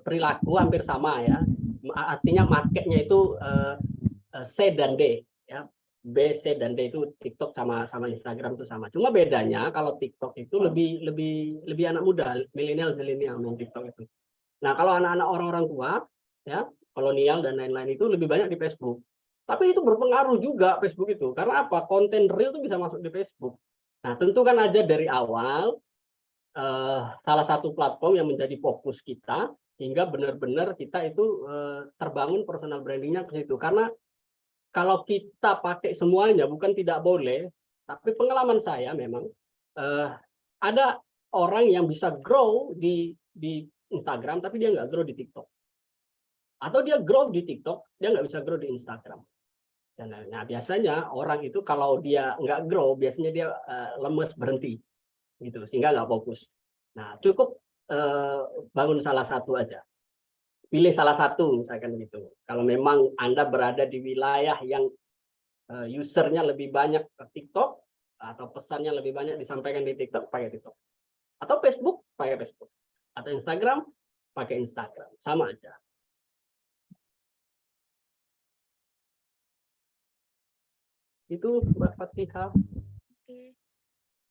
perilaku hampir sama ya. Artinya marketnya itu C dan D ya. B, C dan D itu TikTok sama Instagram itu sama. Cuma bedanya kalau TikTok itu lebih anak muda, milenial main TikTok itu. Nah, kalau anak-anak orang-orang tua ya, kolonial dan lain-lain itu lebih banyak di Facebook. Tapi itu berpengaruh juga Facebook itu. Karena apa? Konten real itu bisa masuk di Facebook. Nah, tentu kan aja dari awal salah satu platform yang menjadi fokus kita sehingga benar-benar kita itu terbangun personal brandingnya ke situ. Karena kalau kita pakai semuanya bukan tidak boleh, tapi pengalaman saya memang ada orang yang bisa grow di Instagram tapi dia nggak grow di TikTok. Atau dia grow di TikTok, dia nggak bisa grow di Instagram. Nah, biasanya orang itu kalau dia nggak grow, biasanya dia lemes, berhenti, gitu, sehingga nggak fokus. Nah, cukup bangun salah satu aja. Pilih salah satu, misalkan gitu. Kalau memang Anda berada di wilayah yang usernya lebih banyak ke TikTok, atau pesannya lebih banyak disampaikan di TikTok, pakai TikTok. Atau Facebook, pakai Facebook. Atau Instagram, pakai Instagram. Sama aja. Itu Mbak Fatihah. Oke.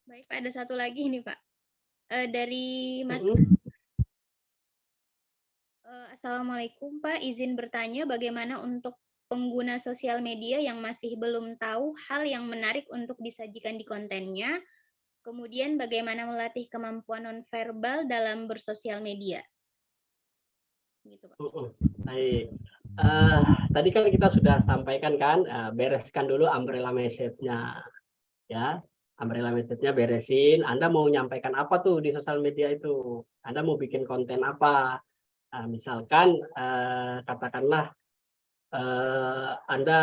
Baik, Pak, ada satu lagi nih, Pak. Dari Mas. Assalamualaikum, Pak. Izin bertanya bagaimana untuk pengguna sosial media yang masih belum tahu hal yang menarik untuk disajikan di kontennya. Kemudian bagaimana melatih kemampuan nonverbal dalam bersosial media. Gitu, Pak. Baik. Tadi kan kita sudah sampaikan kan, bereskan dulu umbrella message-nya. Ya, umbrella message-nya beresin. Anda mau menyampaikan apa tuh di sosial media itu? Anda mau bikin konten apa? Misalkan katakanlah Anda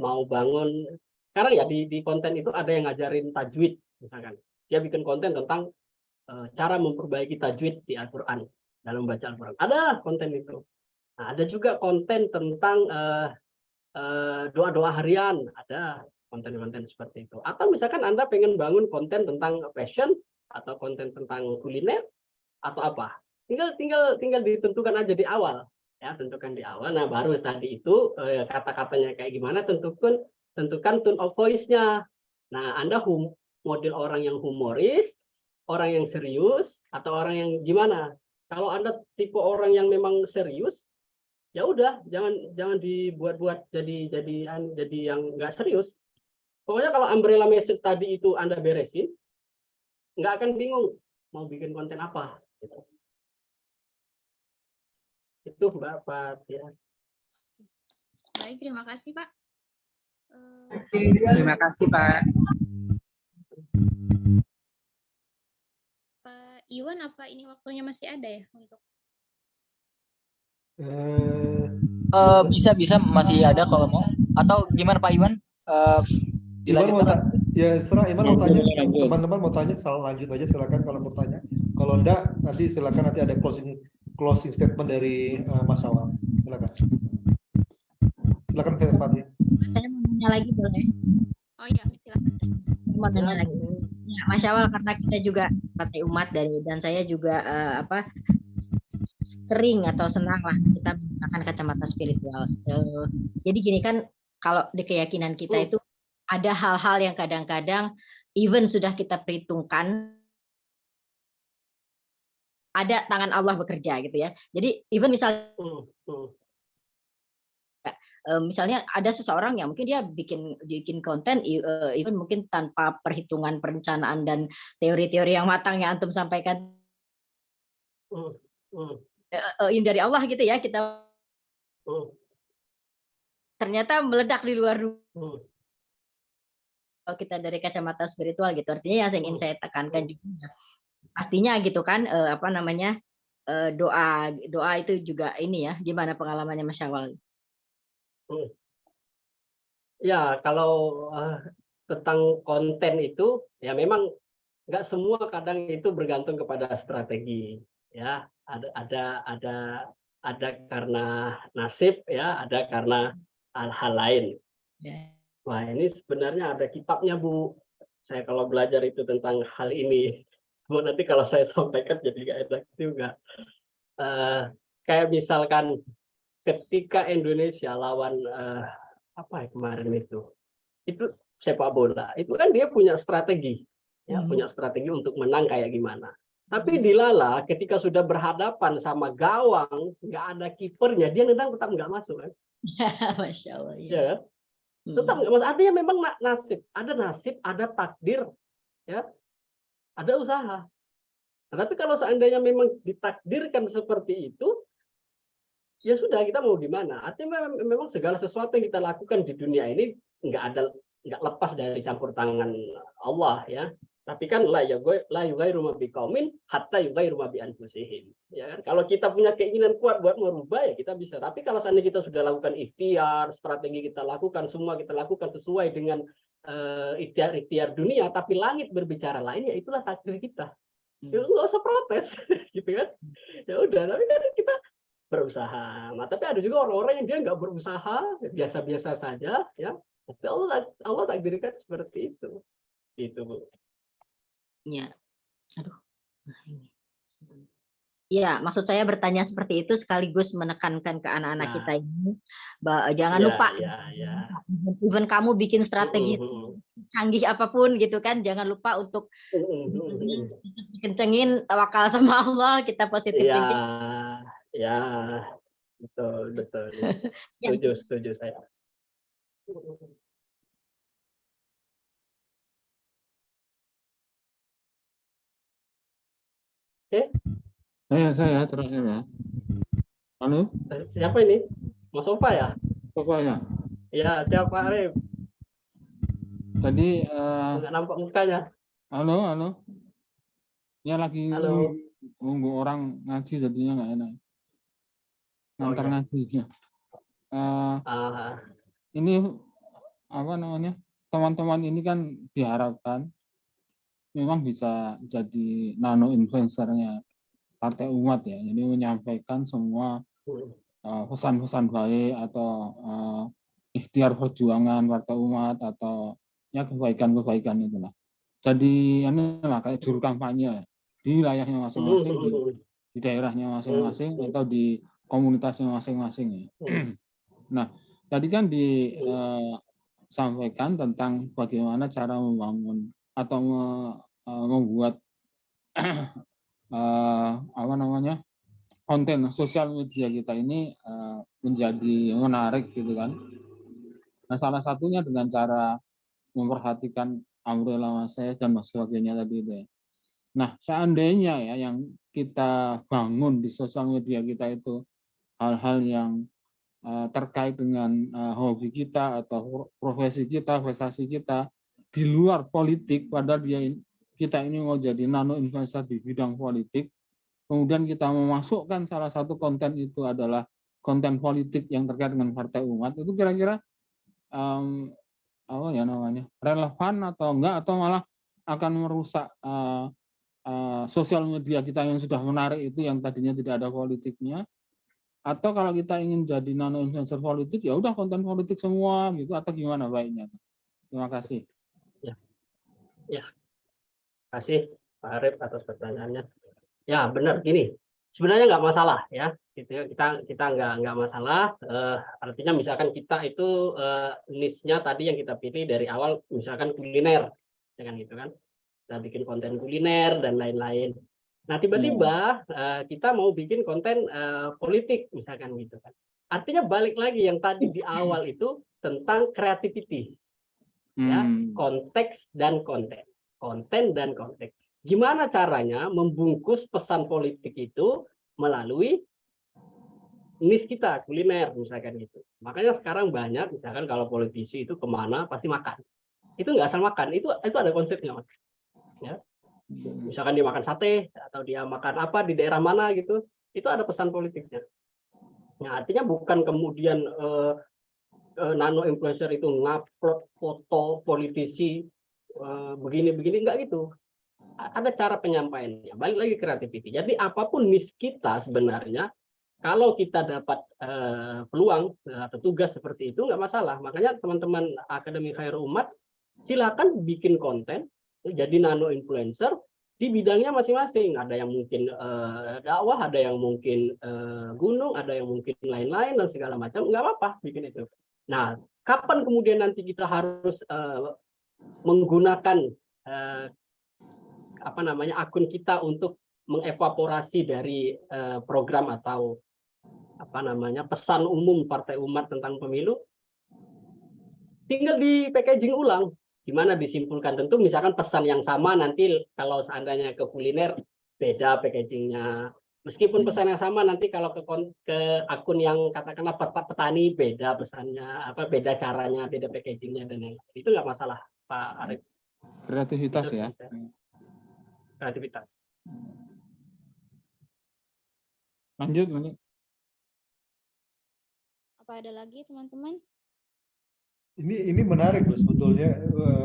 mau bangun, sekarang ya di konten itu ada yang ngajarin tajwid, misalkan. Dia bikin konten tentang cara memperbaiki tajwid di Al-Quran, dalam membaca Al-Quran. Ada konten itu. Nah, ada juga konten tentang doa-doa harian, ada konten-konten seperti itu. Atau misalkan Anda pengen bangun konten tentang fashion, atau konten tentang kuliner, atau apa. Tinggal ditentukan aja di awal. Ya, tentukan di awal. Nah, baru tadi itu kata-katanya kayak gimana, tentukan tone of voice-nya. Nah, Anda model orang yang humoris, orang yang serius, atau orang yang gimana? Kalau Anda tipe orang yang memang serius, ya udah, jangan dibuat-buat jadi yang nggak serius. Pokoknya kalau umbrella message tadi itu Anda beresin, nggak akan bingung mau bikin konten apa. Gitu. Itu Mbak Fathia. Baik, terima kasih, Pak. Terima kasih, Pak. Pak Iwan, apa ini waktunya masih ada ya untuk? Bisa masih ada kalau mau. Atau gimana Pak Iwan? Iwan mau ya serah Iwan mau tanya, teman-teman mau tanya, lanjut aja silakan kalau mau tanya. Kalau enggak nanti silakan, nanti ada closing statement dari Mas Awal. Silakan. Silakan Fatih. Saya mau nanya lagi boleh? Oh iya, silakan. Mau nanya lagi. Ya, Mas Awal, karena kita juga partai umat dan saya juga sering atau senang lah kita menggunakan kacamata spiritual. Jadi gini kan, kalau di keyakinan kita itu ada hal-hal yang kadang-kadang even sudah kita perhitungkan, ada tangan Allah bekerja gitu ya. Jadi even misalnya ada seseorang yang mungkin dia bikin konten even mungkin tanpa perhitungan, perencanaan dan teori-teori yang matang yang antum sampaikan. Ini dari Allah gitu ya, kita ternyata meledak di luar kita dari kacamata spiritual gitu. Artinya yang ingin saya tekankan juga pastinya gitu kan, doa itu juga ini ya, gimana pengalamannya Mas Syawal? Ya, kalau tentang konten itu ya memang nggak semua kadang itu bergantung kepada strategi, ya. Ada karena nasib, ya, ada karena hal-hal lain. Wah, ini sebenarnya ada kitabnya, Bu. Saya kalau belajar itu tentang hal ini, Bu, nanti kalau saya sampaikan jadi nggak enak juga. Kayak misalkan ketika Indonesia lawan apa ya kemarin itu sepak bola, itu kan dia punya strategi, ya, punya strategi untuk menang kayak gimana. Tapi dilala ketika sudah berhadapan sama gawang, nggak ada kipernya, dia nendang tetap nggak masuk kan? Masya Allah. Ya, tetap nggak masuk. Artinya memang nasib, ada takdir, ya, ada usaha. Nah, tapi kalau seandainya memang ditakdirkan seperti itu, ya sudah, kita mau di mana? Artinya memang segala sesuatu yang kita lakukan di dunia ini nggak lepas dari campur tangan Allah, ya. Tapi kan la yughayyiru ma biqaumin hatta yughayyiru ma bi anfusihim. Ya kan? Kalau kita punya keinginan kuat buat merubah ya kita bisa. Tapi kalau seandainya kita sudah lakukan ikhtiar, strategi kita lakukan, semua kita lakukan sesuai dengan ikhtiar dunia, tapi langit berbicara lain, ya itulah takdir kita. Ya, nggak usah protes, gitu kan? Ya udah, tapi kan kita berusaha. Nah, tapi ada juga orang-orang yang dia nggak berusaha, biasa-biasa saja, ya. Tapi Allah takdirkan seperti itu. Gitu, Bu. Ya, aduh. Nah, ini. Ya, maksud saya bertanya seperti itu sekaligus menekankan ke anak-anak Nah. kita ini, jangan Ya, lupa, ya. even kamu bikin strategi canggih apapun gitu kan, jangan lupa untuk kencengin tawakal sama Allah, kita positif Ya, thinking. ya, betul. Setuju saya. Saya terakhir ya. Halo, Siapa ini? Mas Sofa ya? pokoknya. Ya, siapa Arif? Tadi Nggak nampak mukanya. halo. Ya lagi Halo. nunggu orang ngaji jadinya nggak enak. Ngantar iya. ngajinya. Ah, Ini apa namanya? Teman-teman ini kan diharapkan memang bisa jadi nano influencernya Partai Umat ya. Jadi menyampaikan semua pesan-pesan baik atau ikhtiar perjuangan Partai Umat atau ya kebaikan-kebaikan itulah. Jadi inilah kayak juru kampanye di wilayahnya masing-masing, di daerahnya masing-masing atau di komunitasnya masing-masing. Nah, tadi kan disampaikan tentang bagaimana cara membangun atau membuat apa namanya konten sosial media kita ini menjadi menarik gitu kan. Nah, salah satunya dengan cara memperhatikan umbrella saya dan sebagainya tadi itu ya. Nah, seandainya ya yang kita bangun di sosial media kita itu hal-hal yang terkait dengan hobi kita atau profesi kita, prestasi kita di luar politik, padahal kita ini mau jadi nano influencer di bidang politik, kemudian kita memasukkan salah satu konten itu adalah konten politik yang terkait dengan Partai Umat, itu kira-kira apa ya namanya relevan atau enggak, atau malah akan merusak sosial media kita yang sudah menarik itu yang tadinya tidak ada politiknya. Atau kalau kita ingin jadi nano influencer politik, ya udah konten politik semua gitu, atau gimana baiknya? Terima kasih. ya. Kasih Pak Arif atas pertanyaannya. Ya, benar gini. Sebenarnya nggak masalah ya. Gitu ya. Kita nggak masalah. Artinya misalkan kita itu niche-nya tadi yang kita pilih dari awal misalkan kuliner, ya kan gitu kan. Kita bikin konten kuliner dan lain-lain. Nah, tiba-tiba kita mau bikin konten politik misalkan gitu kan. Artinya balik lagi yang tadi di awal itu tentang creativity. Ya, konteks dan konten. Konten dan konteks. Gimana caranya membungkus pesan politik itu melalui niche kita, kuliner misalkan gitu. Makanya sekarang banyak misalkan kalau politisi itu kemana pasti makan. Itu nggak asal makan, itu ada konsepnya, Mas. Ya. Misalkan dia makan sate atau dia makan apa di daerah mana gitu, itu ada pesan politiknya. Nah, artinya bukan kemudian nano influencer itu ngupload foto politisi begini-begini, enggak gitu. Ada cara penyampaiannya. Balik lagi kreativiti. Jadi apapun niche kita sebenarnya, kalau kita dapat peluang atau tugas seperti itu nggak masalah. Makanya teman-teman Akademi Khairul Umat silakan bikin konten jadi nano influencer di bidangnya masing-masing. Ada yang mungkin dakwah, ada yang mungkin gunung, ada yang mungkin lain-lain dan segala macam. Nggak apa-apa bikin itu. Nah, kapan kemudian nanti kita harus menggunakan apa namanya akun kita untuk mengevaporasi dari program atau apa namanya pesan umum Partai Umat tentang pemilu, tinggal di packaging ulang. Gimana disimpulkan? Tentu misalkan pesan yang sama nanti kalau seandainya ke kuliner beda packagingnya. Meskipun pesan yang sama nanti kalau ke akun yang katakanlah petani beda pesannya, apa beda caranya, beda packagingnya dan lain-lain. Itu nggak masalah, Pak Arif. Kreativitas ya. kreativitas. Lanjut. Apa ada lagi teman-teman? Ini menarik loh sebetulnya,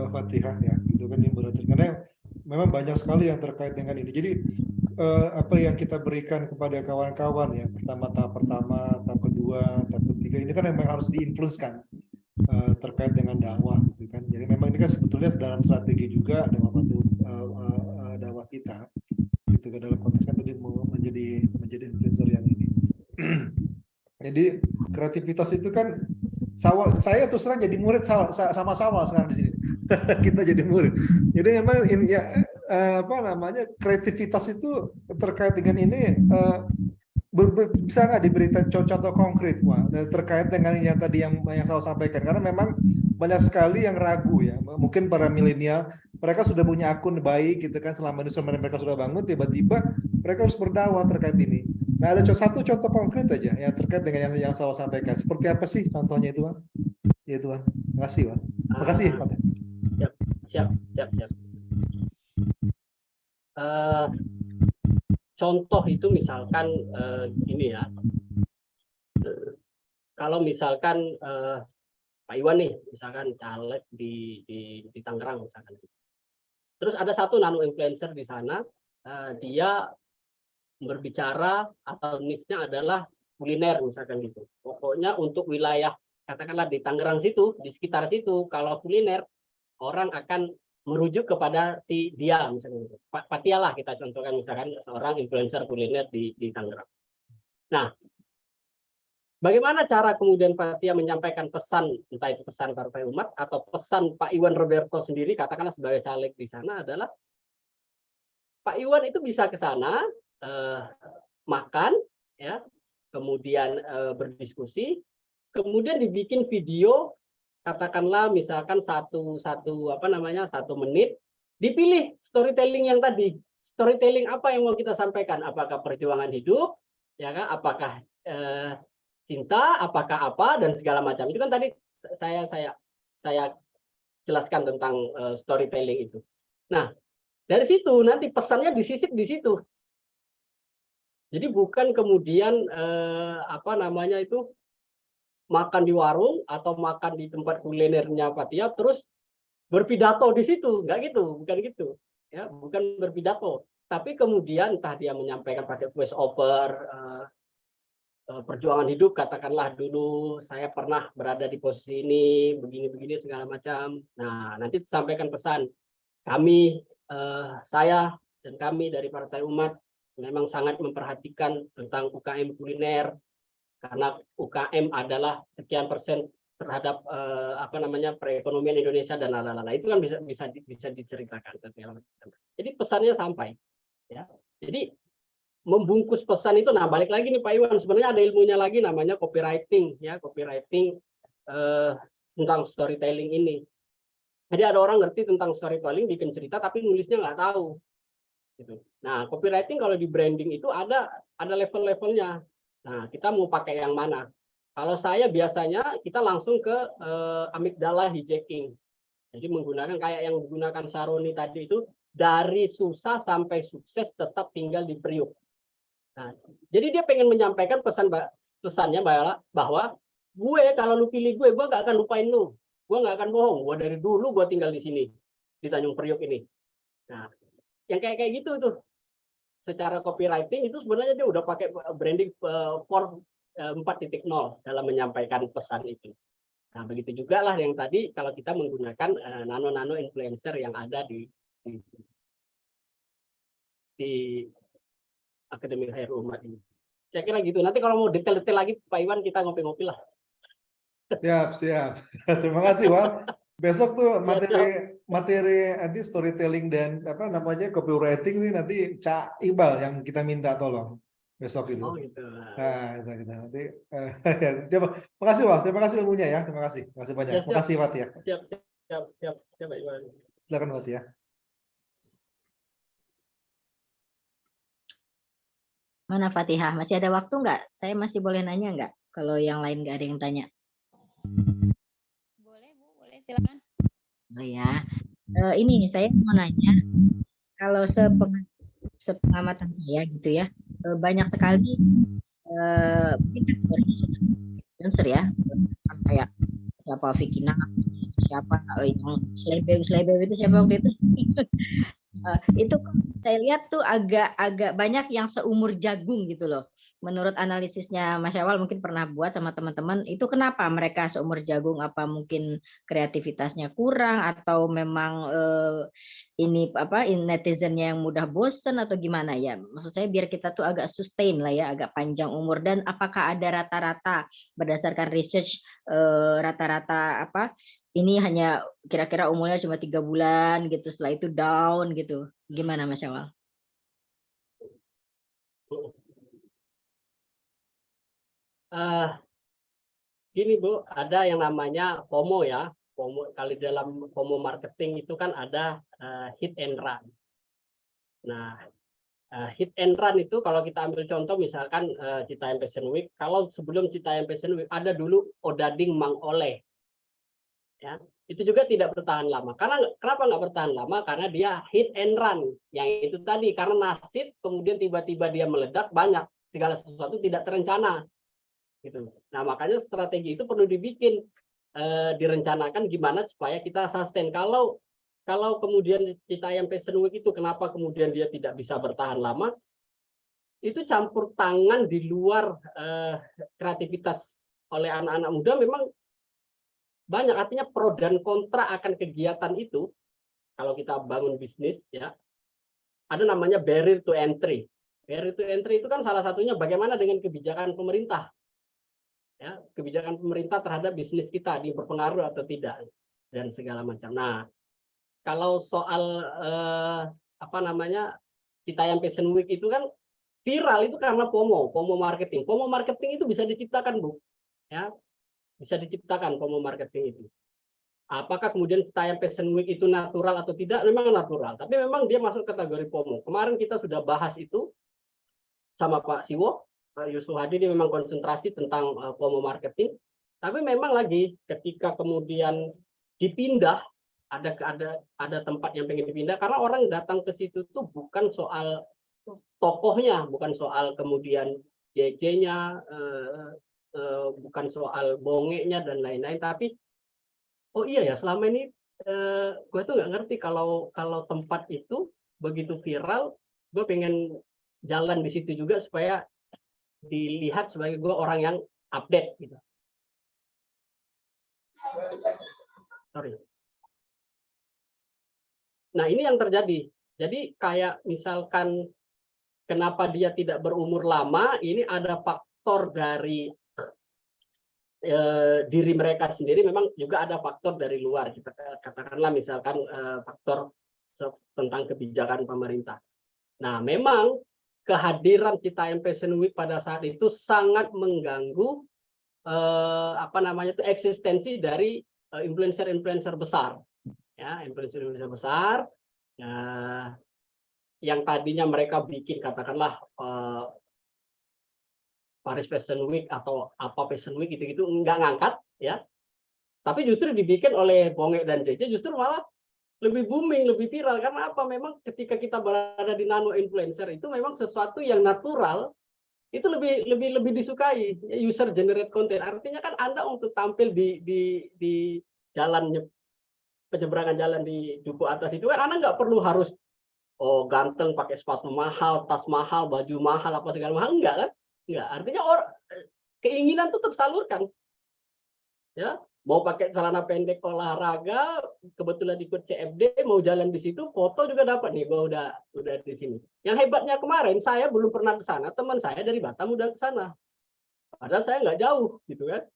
Fatihah ya, gitu kan, ini berarti karena memang banyak sekali yang terkait dengan ini. Jadi apa yang kita berikan kepada kawan-kawan ya, tahap pertama, tahap kedua, tahap ketiga, ini kan memang harus diinfluskan terkait dengan dakwah, gitu kan. Jadi memang ini kan sebetulnya dalam strategi juga dalam dakwah kita, gitu kan, dalam konteks kan tadi mau menjadi influencer yang ini. Jadi kreativitas itu kan saya terus terang jadi murid sama Sawal sekarang di sini. Kita jadi murid. Jadi memang ini ya apa namanya, kreativitas itu terkait dengan ini bisa nggak diberikan contoh konkret terkait dengan yang tadi yang saya sampaikan, karena memang banyak sekali yang ragu ya, mungkin para milenial mereka sudah punya akun baik gitu kan, selama ini mereka sudah bangun, tiba-tiba mereka harus berdakwah terkait ini. Nah, ada satu contoh konkret aja yang terkait dengan yang saya sampaikan. Seperti apa sih contohnya itu, Bang? Ya, Tuhan. Terima kasih, Bang. Terima kasih, Pak. Siap. Contoh itu misalkan ini ya, kalau misalkan Pak Iwan nih, misalkan caleg di Tangerang misalkan, terus ada satu nano influencer di sana, dia berbicara atau niche-nya adalah kuliner misalkan gitu. Pokoknya untuk wilayah katakanlah di Tangerang situ, di sekitar situ, kalau kuliner orang akan merujuk kepada si dia misalnya gitu. Fathia lah kita contohkan, misalkan seorang influencer kuliner di Tangerang. Nah, bagaimana cara kemudian Fathia menyampaikan pesan, entah itu pesan Partai Umat atau pesan Pak Iwan Roberto sendiri, katakanlah sebagai caleg di sana, adalah Pak Iwan itu bisa ke sana makan, ya, kemudian berdiskusi, kemudian dibikin video, katakanlah misalkan satu menit, dipilih storytelling yang tadi, storytelling apa yang mau kita sampaikan, apakah perjuangan hidup, ya kan, apakah cinta, apakah apa, dan segala macam. Itu kan tadi saya jelaskan tentang storytelling itu. Nah, dari situ nanti pesannya disisip di situ. Jadi bukan kemudian makan di warung atau makan di tempat kulinernya Fathia terus berpidato di situ, bukan gitu, ya, bukan berpidato, tapi kemudian entah dia menyampaikan pakai voice over, perjuangan hidup, katakanlah dulu saya pernah berada di posisi ini, begini segala macam. Nah, nanti sampaikan pesan, saya dan kami dari Partai Umat memang sangat memperhatikan tentang UKM kuliner, karena UKM adalah sekian persen terhadap perekonomian Indonesia dan lalala. Itu kan bisa diceritakan. Jadi pesannya sampai, ya. Jadi membungkus pesan itu, nah balik lagi nih Pak Iwan, sebenarnya ada ilmunya lagi namanya copywriting, ya, copywriting tentang storytelling ini. Jadi ada orang ngerti tentang storytelling, bikin cerita tapi nulisnya nggak tahu. Gitu. Nah, copywriting kalau di branding itu ada level-levelnya. Nah, kita mau pakai yang mana? Kalau saya biasanya kita langsung ke amigdala hijacking. Jadi menggunakan kayak yang digunakan Saroni tadi itu, dari susah sampai sukses tetap tinggal di Priuk. Nah, jadi dia pengen menyampaikan pesannya bahwa gue kalau lu pilih gue nggak akan lupain lu. Gue nggak akan bohong. Gue dari dulu gue tinggal di sini, di Tanjung Priok ini. Nah, yang kayak gitu tuh, secara copywriting itu sebenarnya dia udah pakai branding form 4.0 dalam menyampaikan pesan itu. Nah, begitu juga lah yang tadi kalau kita menggunakan nano influencer yang ada di Akademi Khairul Umat ini. Saya kira gitu. Nanti kalau mau detail-detail lagi Pak Iwan, kita ngopi-ngopi lah. Siap. Terima kasih, Wan. Besok tuh materi nanti storytelling dan copywriting ini nanti Cak Iqbal yang kita minta tolong besok itu. Oh gitu. Nah, kita nanti. Terima kasih, Wal. Terima kasih ilmunya ya. Terima kasih banyak. Terima kasih Fathia. Siap Pak Iwan. Silakan Fathia. Mana Fatihah? Masih ada waktu nggak? Saya masih boleh nanya nggak? Kalau yang lain nggak ada yang tanya. Boleh Bu, boleh silakan. Oh ya, ini saya mau nanya, kalau sepengamatan saya gitu ya, banyak sekali mungkin kategorinya sudah influencer ya, kayak siapa Vikina, siapa yang selebgram itu siapa waktu itu. Itu saya lihat tuh agak banyak yang seumur jagung gitu loh. Menurut analisisnya Mas Syawal mungkin pernah buat sama teman-teman, itu kenapa mereka seumur jagung? Apa mungkin kreativitasnya kurang atau memang ini apa netizennya yang mudah bosen atau gimana ya? Maksud saya biar kita tuh agak sustain lah ya, agak panjang umur. Dan apakah ada rata-rata berdasarkan research rata-rata apa ini hanya kira-kira umurnya cuma 3 bulan gitu, setelah itu down gitu. Gimana Mas Syawal? Gini Bu, ada yang namanya FOMO ya. FOMO, kalau dalam FOMO marketing itu kan ada hit and run. Nah, hit and run itu kalau kita ambil contoh misalkan Citayam Fashion Week, kalau sebelum Citayam Fashion Week ada dulu Odading Mang Oleh. Ya, itu juga tidak bertahan lama. Karena kenapa nggak bertahan lama? Karena dia hit and run. Yang itu tadi, karena nasib kemudian tiba-tiba dia meledak banyak. Segala sesuatu tidak terencana. Gitu. Nah, makanya strategi itu perlu dibikin, direncanakan gimana supaya kita sustain. Kalau kemudian Citayam Fashion Week itu kenapa kemudian dia tidak bisa bertahan lama? Itu campur tangan di luar kreativitas oleh anak-anak muda memang banyak, artinya pro dan kontra akan kegiatan itu. Kalau kita bangun bisnis ya, ada namanya barrier to entry. Barrier to entry itu kan salah satunya bagaimana dengan kebijakan pemerintah. Ya, kebijakan pemerintah terhadap bisnis kita ini berpengaruh atau tidak dan segala macam. Nah, kalau soal apa namanya Citayam Fashion Week itu kan viral itu karena FOMO marketing. FOMO marketing itu bisa diciptakan, Bu. Ya, bisa diciptakan FOMO marketing itu. Apakah kemudian Citayam Fashion Week itu natural atau tidak? Memang natural, tapi memang dia masuk kategori FOMO. Kemarin kita sudah bahas itu sama Pak Siwo, Pak Yusuf Hadi, dia memang konsentrasi tentang FOMO marketing. Tapi memang lagi ketika kemudian dipindah, ada tempat yang pengen dipindah karena orang datang ke situ tuh bukan soal tokohnya, bukan soal kemudian JJ-nya, bukan soal bongenya dan lain-lain, tapi oh iya ya selama ini gue tuh nggak ngerti kalau tempat itu begitu viral, gue pengen jalan di situ juga supaya dilihat sebagai gue orang yang update gitu. Sorry. Nah, ini yang terjadi. Jadi kayak misalkan kenapa dia tidak berumur lama, ini ada faktor dari diri mereka sendiri, memang juga ada faktor dari luar. Kita katakanlah misalkan faktor tentang kebijakan pemerintah. Nah, memang kehadiran Citayam Fashion Week pada saat itu sangat mengganggu apa namanya itu eksistensi dari influencer-influencer besar. Ya, influencer-influencer besar yang tadinya mereka bikin katakanlah Paris Fashion Week atau apa Fashion Week gitu-gitu nggak ngangkat ya. Tapi justru dibikin oleh Bonge dan JJ justru malah lebih booming, lebih viral. Karena apa? Memang ketika kita berada di nano influencer itu memang sesuatu yang natural itu lebih disukai, user generate content. Artinya kan Anda untuk tampil di jalan penyeberangan jalan di Duku Atas itu kan Anda nggak perlu harus ganteng pakai sepatu mahal, tas mahal, baju mahal apa segala mahal, enggak kan? Enggak. Artinya keinginan itu tersalurkan. Ya, mau pakai celana pendek olahraga, kebetulan ikut CFD, mau jalan di situ, foto juga dapat nih, gua udah di sini. Yang hebatnya kemarin saya belum pernah ke sana, teman saya dari Batam udah ke sana. Padahal saya nggak jauh, gitu kan.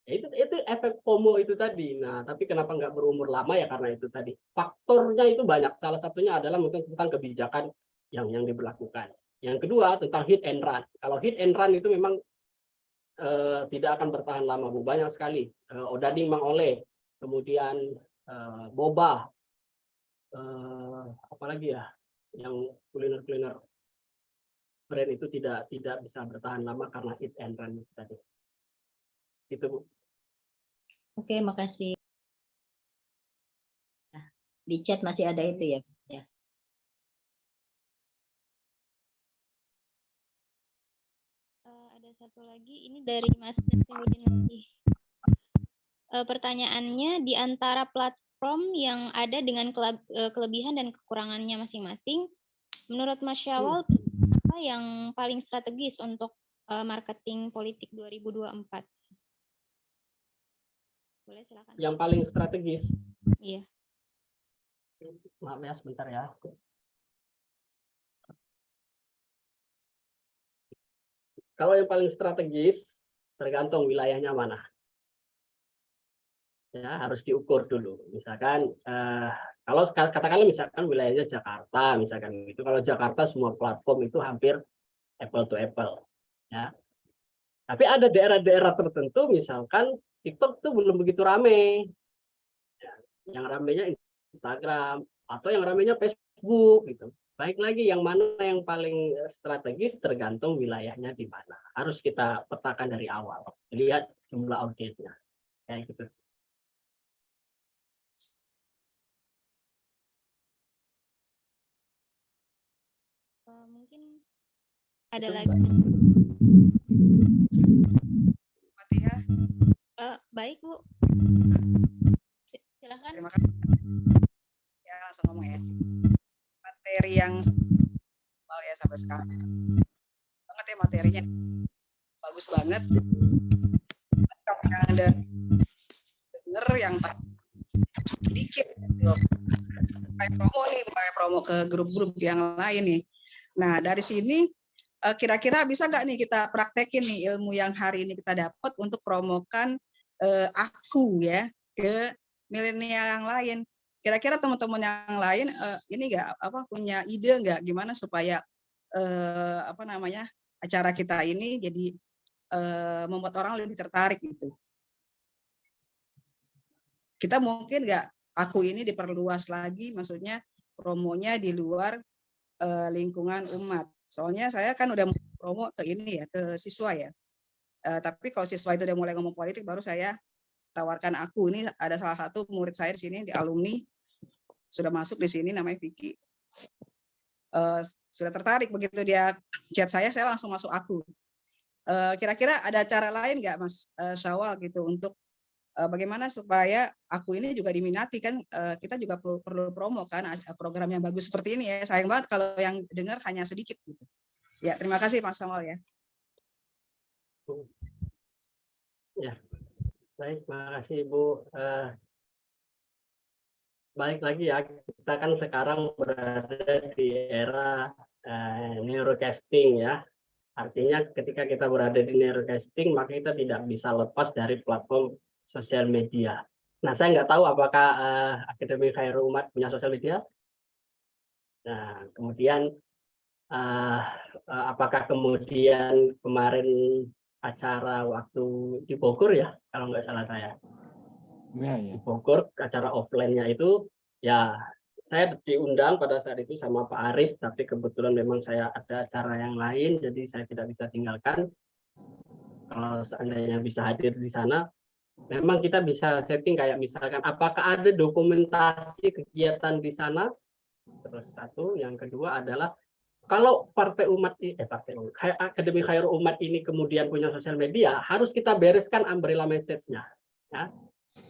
Ya, itu efek FOMO itu tadi. Nah, tapi kenapa nggak berumur lama ya karena itu tadi. Faktornya itu banyak. Salah satunya adalah mungkin tentang kebijakan yang diberlakukan. Yang kedua tentang hit and run. Kalau hit and run itu memang tidak akan bertahan lama, Bu. Banyak sekali. Odading Mang Oleh, kemudian boba, apalagi ya, yang kuliner-kuliner brand itu tidak bisa bertahan lama karena hit and run itu tadi. Itu, Bu. Oke, makasih. Nah, di chat masih ada itu ya. ada satu lagi, ini dari Mas Nasihudin lagi. Pertanyaannya, di antara platform yang ada dengan kelebihan dan kekurangannya masing-masing, menurut Mas Syawal, apa yang paling strategis untuk marketing politik 2024? Boleh silakan. Yang paling strategis. Iya. Maaf ya, sebentar ya. Kalau yang paling strategis, tergantung wilayahnya mana. Ya, harus diukur dulu. Misalkan, kalau katakanlah misalkan wilayahnya Jakarta, misalkan itu. Kalau Jakarta semua platform itu hampir apple to apple. Ya. Tapi ada daerah-daerah tertentu, misalkan TikTok itu belum begitu rame. Ya, yang ramenya Instagram atau yang ramenya Facebook gitu. Baik lagi yang mana yang paling strategis tergantung wilayahnya di mana. Harus kita petakan dari awal. Lihat jumlah audiensnya. Kayak gitu. Mungkin ada lagi. Ya. Baik, Bu. Silakan. Terima kasih. Ya, langsung ngomong ya. Materi yang ya sampai sekarang. Banget ya materinya. Bagus banget. Kalau yang ada denger yang sedikit gitu. Kayak promo nih, kayak promo ke grup-grup yang lain nih. Nah, dari sini kira-kira bisa nggak nih kita praktekin nih ilmu yang hari ini kita dapat untuk promokan aku ya ke milenial yang lain. Kira-kira teman-teman yang lain ini nggak punya ide nggak gimana supaya acara kita ini jadi membuat orang lebih tertarik gitu. Kita mungkin nggak aku ini diperluas lagi, maksudnya promonya di luar lingkungan umat. Soalnya saya kan udah promo ke ini ya, ke siswa ya. Tapi kalau siswa itu udah mulai ngomong politik, baru saya tawarkan aku. Ini ada salah satu murid saya di sini, di alumni, sudah masuk di sini, namanya Vicky. Sudah tertarik, begitu dia chat saya langsung masuk aku. Kira-kira ada cara lain nggak Mas Syawal gitu untuk bagaimana supaya aku ini juga diminati kan, kita juga perlu promo kan program yang bagus seperti ini ya. Sayang banget kalau yang dengar hanya sedikit gitu. Ya, terima kasih Mas Syawal ya. Ya, baik, terima kasih Ibu. Balik lagi ya, kita kan sekarang berada di era neurocasting ya. Artinya ketika kita berada di neurocasting, maka kita tidak bisa lepas dari platform sosial media. Nah, saya nggak tahu apakah Akademi Khairul Umat punya sosial media. Nah, kemudian apakah kemudian kemarin acara waktu di Bogor ya, kalau nggak salah saya. Ya, ya. Di Bogor, acara offline-nya itu, ya saya diundang pada saat itu sama Pak Arif, tapi kebetulan memang saya ada acara yang lain, jadi saya tidak bisa tinggalkan. Kalau seandainya bisa hadir di sana, memang kita bisa setting kayak misalkan apakah ada dokumentasi kegiatan di sana. Terus satu, yang kedua adalah kalau Akademi Khairul Umat ini kemudian punya sosial media, harus kita bereskan umbrella message-nya. Ya.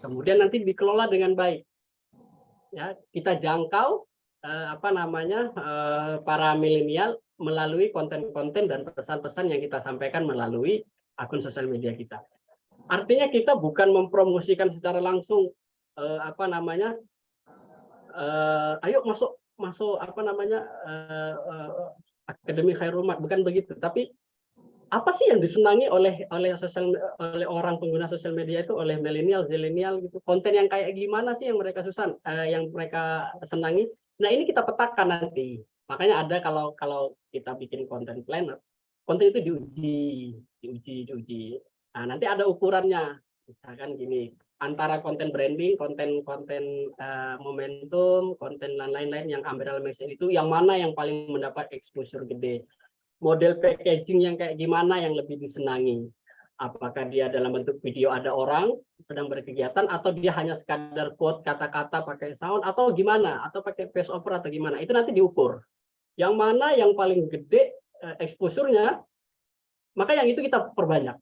Kemudian nanti dikelola dengan baik. Ya, kita jangkau para milenial melalui konten-konten dan pesan-pesan yang kita sampaikan melalui akun sosial media kita. Artinya kita bukan mempromosikan secara langsung ayo masuk Akademi Khairul Umat, bukan begitu. Tapi apa sih yang disenangi oleh orang pengguna sosial media itu, oleh milenial, zilenial gitu. Konten yang kayak gimana sih yang mereka senangi. Nah, ini kita petakan nanti. Makanya ada kalau kita bikin konten planner, konten itu diuji. Nah, nanti ada ukurannya. Misalkan gini, antara konten branding, konten momentum, konten dan lain-lain yang umbrella message itu yang mana yang paling mendapat exposure gede. Model packaging yang kayak gimana yang lebih disenangi? Apakah dia dalam bentuk video ada orang sedang berkegiatan, atau dia hanya sekadar quote kata-kata pakai sound, atau gimana? Atau pakai voice over atau gimana? Itu nanti diukur. Yang mana yang paling gede exposure-nya, Maka yang itu kita perbanyak.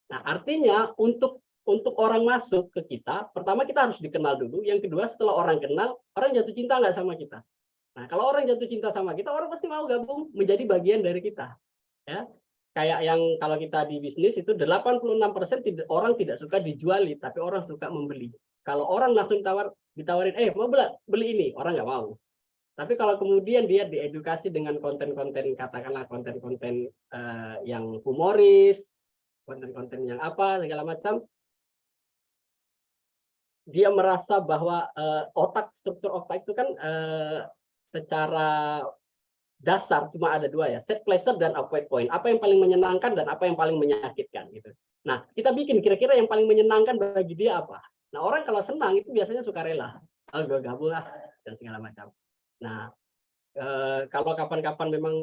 Nah, artinya untuk orang masuk ke kita, pertama kita harus dikenal dulu. Yang kedua, setelah orang kenal, orang jatuh cinta nggak sama kita. Nah, kalau orang jatuh cinta sama kita, orang pasti mau gabung menjadi bagian dari kita. Ya, kayak yang kalau kita di bisnis itu 86% orang tidak suka dijuali, tapi orang suka membeli. Kalau orang langsung ditawarin, mau beli ini, orang nggak mau. Tapi kalau kemudian dia diedukasi dengan konten-konten, katakanlah konten-konten yang humoris, konten-konten yang apa segala macam, dia merasa bahwa struktur otak itu kan secara dasar cuma ada dua ya, set pleasure dan avoid point. Apa yang paling menyenangkan dan apa yang paling menyakitkan gitu. Nah, kita bikin kira-kira yang paling menyenangkan bagi dia apa. Nah, orang kalau senang itu biasanya suka rela. Gue gabung lah dan segala macam. Nah, kalau kapan-kapan memang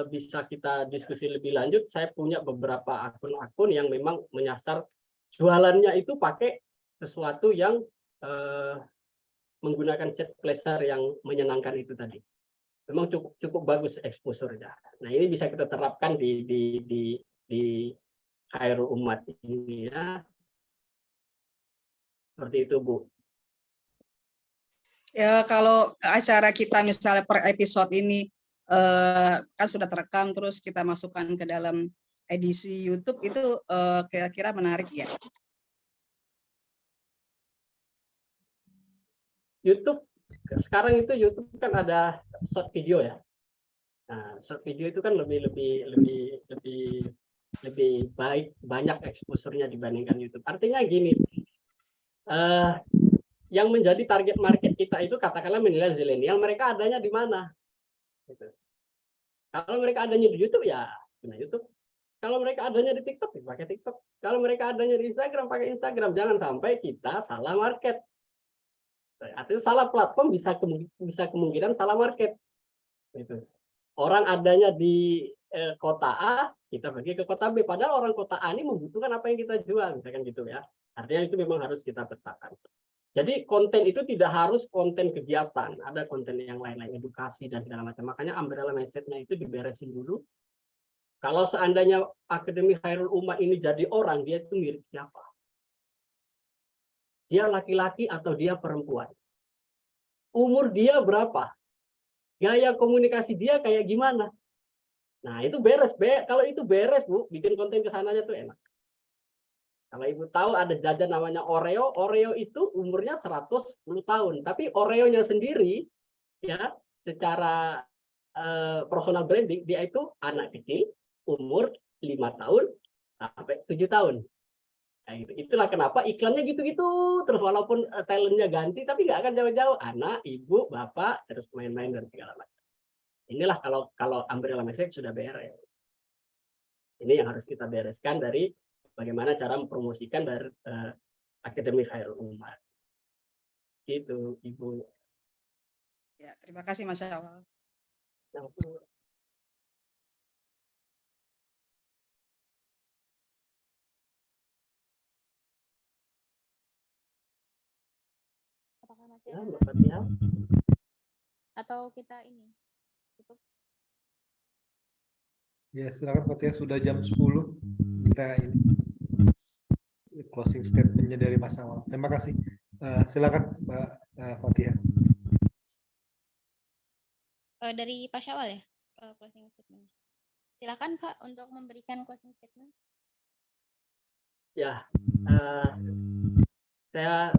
bisa kita diskusi lebih lanjut, saya punya beberapa akun-akun yang memang menyasar jualannya itu pakai sesuatu yang menggunakan set pleasure yang menyenangkan itu tadi. Memang cukup bagus exposure-nya. Nah, ini bisa kita terapkan di Khairul Umat ini ya. Seperti itu, Bu. Ya, kalau acara kita misalnya per episode ini kan sudah terekam, terus kita masukkan ke dalam edisi YouTube, itu kira-kira menarik ya? YouTube sekarang itu YouTube kan ada short video ya. Nah, short video itu kan lebih baik, banyak exposure-nya dibandingkan YouTube. Artinya gini, yang menjadi target market kita itu katakanlah milenial zilenial, mereka adanya di mana? Gitu. Kalau mereka adanya di YouTube ya guna YouTube. Kalau mereka adanya di TikTok ya pakai TikTok. Kalau mereka adanya di Instagram pakai Instagram. Jangan sampai kita salah market. Artinya salah platform bisa kemungkinan salah market. Gitu. Orang adanya di kota A, kita pergi ke kota B. Padahal orang kota A ini membutuhkan apa yang kita jual, misalkan gitu ya. Artinya itu memang harus kita petakan. Jadi konten itu tidak harus konten kegiatan, ada konten yang lain-lain, edukasi dan segala macam. Makanya umbrella mindset-nya itu diberesin dulu. Kalau seandainya Akademi Khairul Ummah ini jadi orang, dia itu mirip siapa? Dia laki-laki atau dia perempuan? Umur dia berapa? Gaya komunikasi dia kayak gimana? Nah, itu beres. Kalau itu beres, Bu, bikin konten ke sananya tuh enak. Kalau Ibu tahu ada jajan namanya Oreo, Oreo itu umurnya 110 tahun. Tapi Oreo-nya sendiri, ya, secara personal branding, dia itu anak kecil, umur 5 tahun sampai 7 tahun. Nah, itulah kenapa iklannya gitu-gitu terus, walaupun talentnya ganti tapi nggak akan jauh-jauh, anak, ibu, bapak, terus main-main dan segala macam. Inilah kalau umbrella mindset sudah beres. Ini yang harus kita bereskan dari bagaimana cara mempromosikan dari Akademi Khairul Ummah. Gitu, Ibu. Ya, terima kasih Mas Syawal. Apakah masih Ya, ada Mbak Fatia. atau kita ini tutup? Ya, silakan Fatia, sudah jam 10. Kita ini closing statement-nya dari Mas Awal. Terima kasih. Silakan Mbak Fatia. Dari Pak Syawal ya, closing statement. Silakan Pak untuk memberikan closing statement. Ya, saya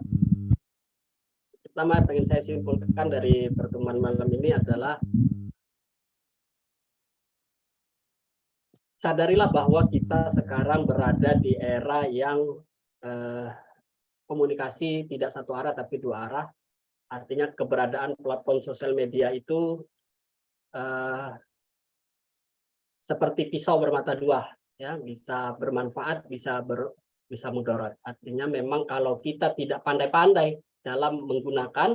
pertama pengen saya simpulkan dari pertemuan malam ini adalah sadarilah bahwa kita sekarang berada di era yang komunikasi tidak satu arah tapi dua arah. Artinya keberadaan platform sosial media itu seperti pisau bermata dua, ya, bisa bermanfaat, bisa mudarat. Artinya memang kalau kita tidak pandai-pandai dalam menggunakan,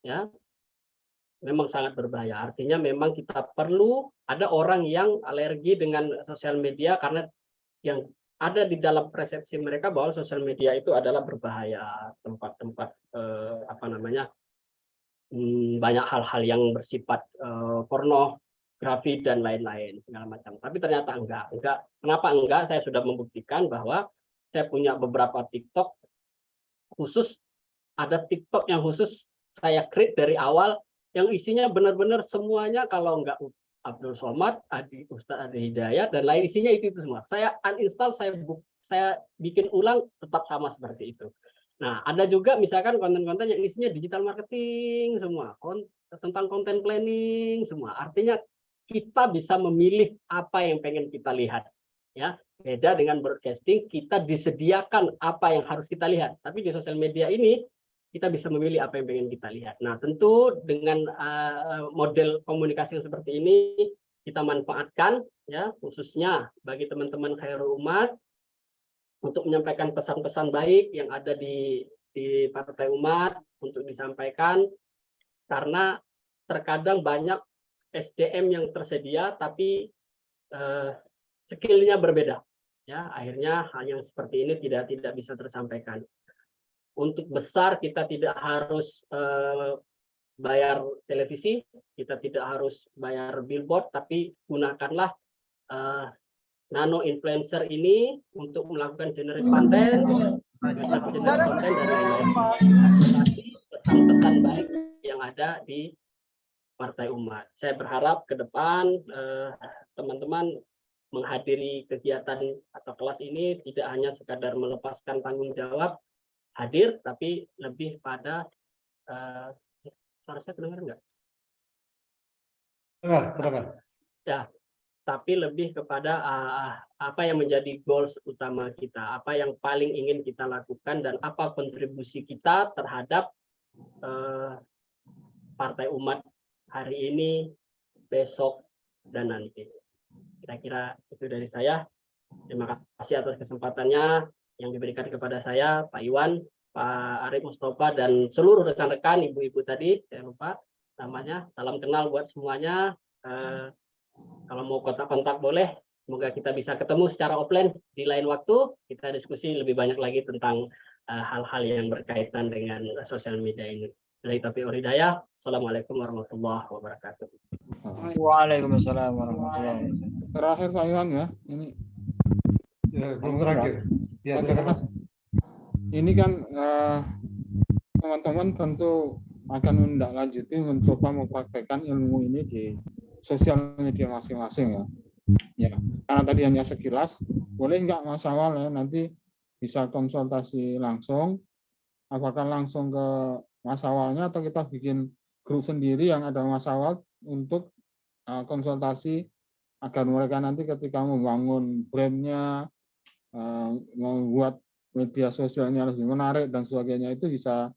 ya, memang sangat berbahaya. Artinya memang kita perlu, ada orang yang alergi dengan sosial media karena yang ada di dalam persepsi mereka bahwa sosial media itu adalah berbahaya, tempat-tempat banyak hal-hal yang bersifat porno, pornografi dan lain-lain segala macam. Tapi ternyata enggak. Kenapa enggak? Saya sudah membuktikan bahwa saya punya beberapa TikTok khusus, ada TikTok yang khusus saya create dari awal yang isinya benar-benar semuanya, kalau enggak Abdul Somad, Ustadz Adi Hidayat dan lain, isinya itu semua. Saya uninstall, saya bikin ulang, tetap sama seperti itu. Nah, ada juga misalkan konten-konten yang isinya digital marketing semua, tentang content planning semua. Artinya kita bisa memilih apa yang pengen kita lihat, ya. Beda dengan broadcasting, kita disediakan apa yang harus kita lihat. Tapi di sosial media ini kita bisa memilih apa yang pengen kita lihat. Nah, tentu dengan model komunikasi yang seperti ini kita manfaatkan, ya, khususnya bagi teman-teman Khairul Umat untuk menyampaikan pesan-pesan baik yang ada di Partai Umat untuk disampaikan, karena terkadang banyak SDM yang tersedia tapi skill-nya berbeda, ya, akhirnya hal yang seperti ini tidak bisa tersampaikan. Untuk besar kita tidak harus bayar televisi, kita tidak harus bayar billboard, tapi gunakanlah nano influencer ini untuk melakukan generate konten dan lain-lain. Pesan-pesan baik yang ada di Partai Umat. Saya berharap ke depan teman-teman menghadiri kegiatan atau kelas ini tidak hanya sekadar melepaskan tanggung jawab hadir, tapi lebih pada suara saya kedengar nggak? Dengar. Ya, tapi lebih kepada apa yang menjadi goals utama kita, apa yang paling ingin kita lakukan, dan apa kontribusi kita terhadap Partai Umat hari ini, besok, dan nanti. Kira-kira itu dari saya. Terima kasih atas kesempatannya yang diberikan kepada saya, Pak Iwan, Pak Arif Mustafa, dan seluruh rekan-rekan, ibu-ibu tadi, saya lupa namanya. Salam kenal buat semuanya. Kalau mau kontak-kontak boleh. Semoga kita bisa ketemu secara offline di lain waktu. Kita diskusi lebih banyak lagi tentang hal-hal yang berkaitan dengan sosial media ini. Dari Taufiq Hidayah. Assalamualaikum warahmatullahi wabarakatuh. Waalaikumsalam warahmatullahi wabarakatuh. Terakhir Pak Iwan ya, ini Ya, belum terakhir. Ya, Oke, silakan Mas. ini kan teman-teman tentu akan menindaklanjuti, mencoba mempraktekkan ilmu ini di sosial media masing-masing ya. Ya, karena tadi hanya sekilas, boleh nggak Mas Awal ya, nanti bisa konsultasi langsung, apakah langsung ke Mas Awalnya atau kita bikin grup sendiri yang ada Mas Awal untuk konsultasi agar mereka nanti ketika membangun brandnya, membuat media sosialnya lebih menarik dan sebagainya itu bisa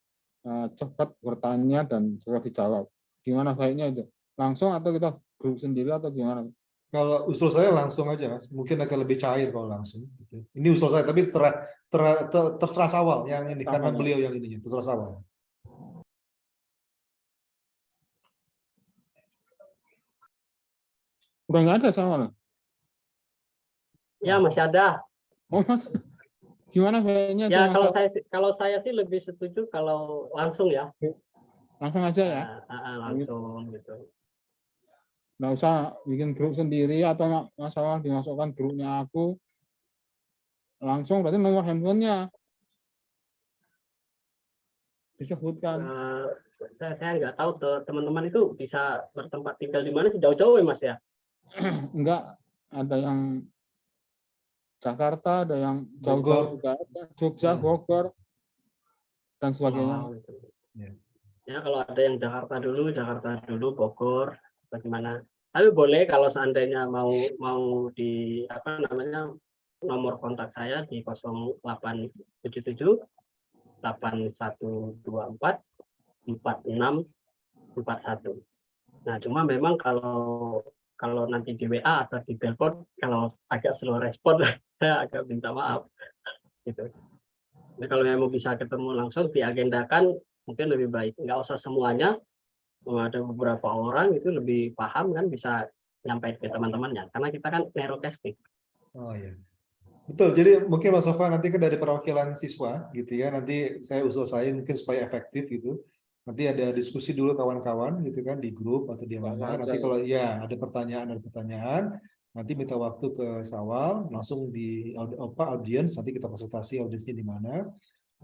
cepat bertanya dan cepat dijawab. Gimana baiknya itu? Langsung atau kita grup sendiri atau gimana? Kalau usul saya langsung aja, Mas. Mungkin akan lebih cair kalau langsung. Gitu. Ini usul saya, tapi terserah Sawal yang ini, karena beliau yang ininya, terserah Sawal. Udah nggak ada sama. Ya, masih ada. Oh Mas, gimana baiknya? Ya, itu, kalau saya sih lebih setuju kalau langsung ya. langsung aja ya. Langsung gitu. Nggak usah bikin grup sendiri atau masalah dimasukkan grupnya aku. Langsung berarti nomor handphonenya disebutkan. Saya nggak tahu teman-teman itu bisa bertempat tinggal di mana sih, jauh-jauh ya Mas ya? Enggak, ada yang Jakarta, ada yang jauh-jauh juga, Jogja, Bogor, dan sebagainya. Oh, gitu. Ya, kalau ada yang Jakarta dulu, Bogor, bagaimana? Tapi boleh kalau seandainya mau di nomor kontak saya di 0877 8124 4641. Nah, cuma memang kalau nanti di WA atau di telepon, kalau agak slow respon, saya agak minta maaf. Gitu. Jadi kalau memang bisa ketemu langsung, diagendakan, mungkin lebih baik. Nggak usah semuanya, ada beberapa orang itu lebih paham kan, bisa nyampe ke teman-temannya. Karena kita kan narrowcasting. Oh iya. Betul, jadi mungkin Mas Sofa nanti kan dari perwakilan siswa gitu ya, nanti saya usul saya mungkin supaya efektif gitu. Nanti ada diskusi dulu kawan-kawan gitu kan di grup atau di Buka mana. aja Nanti ya. kalau ya ada pertanyaan, nanti minta waktu ke Sawal, langsung di audiens, nanti kita konsultasi audiensnya di mana.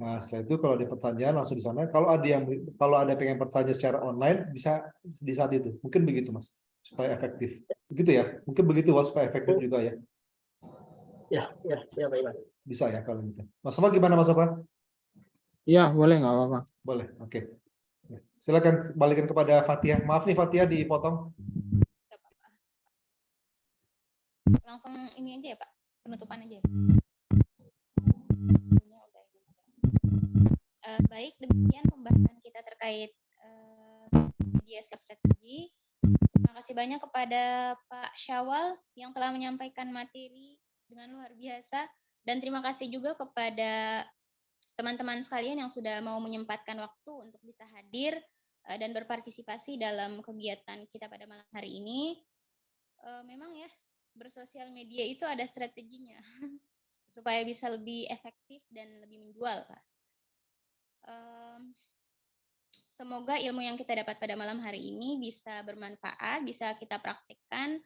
Nah, setelah itu kalau ada pertanyaan langsung di sana. Kalau ada pengen bertanya secara online bisa di saat itu. Mungkin begitu, Mas, supaya efektif. Begitu ya? Mungkin begitu, Mas, supaya efektif juga ya. Ya, Pak Iwan. Bisa ya kalau gitu. Mas Sofa gimana, Mas Sofa? Iya, boleh nggak apa-apa. Boleh, oke. Ya, silakan balikin kepada Fatia. Maaf nih Fatia dipotong. Langsung ini aja ya Pak, penutupan aja. Baik, demikian pembahasan kita terkait media strategi. Terima kasih banyak kepada Pak Syawal yang telah menyampaikan materi dengan luar biasa, dan terima kasih juga kepada teman-teman sekalian yang sudah mau menyempatkan waktu untuk bisa hadir dan berpartisipasi dalam kegiatan kita pada malam hari ini. Memang ya, bersosial media itu ada strateginya supaya bisa lebih efektif dan lebih menjual, Pak. Semoga ilmu yang kita dapat pada malam hari ini bisa bermanfaat, bisa kita praktikkan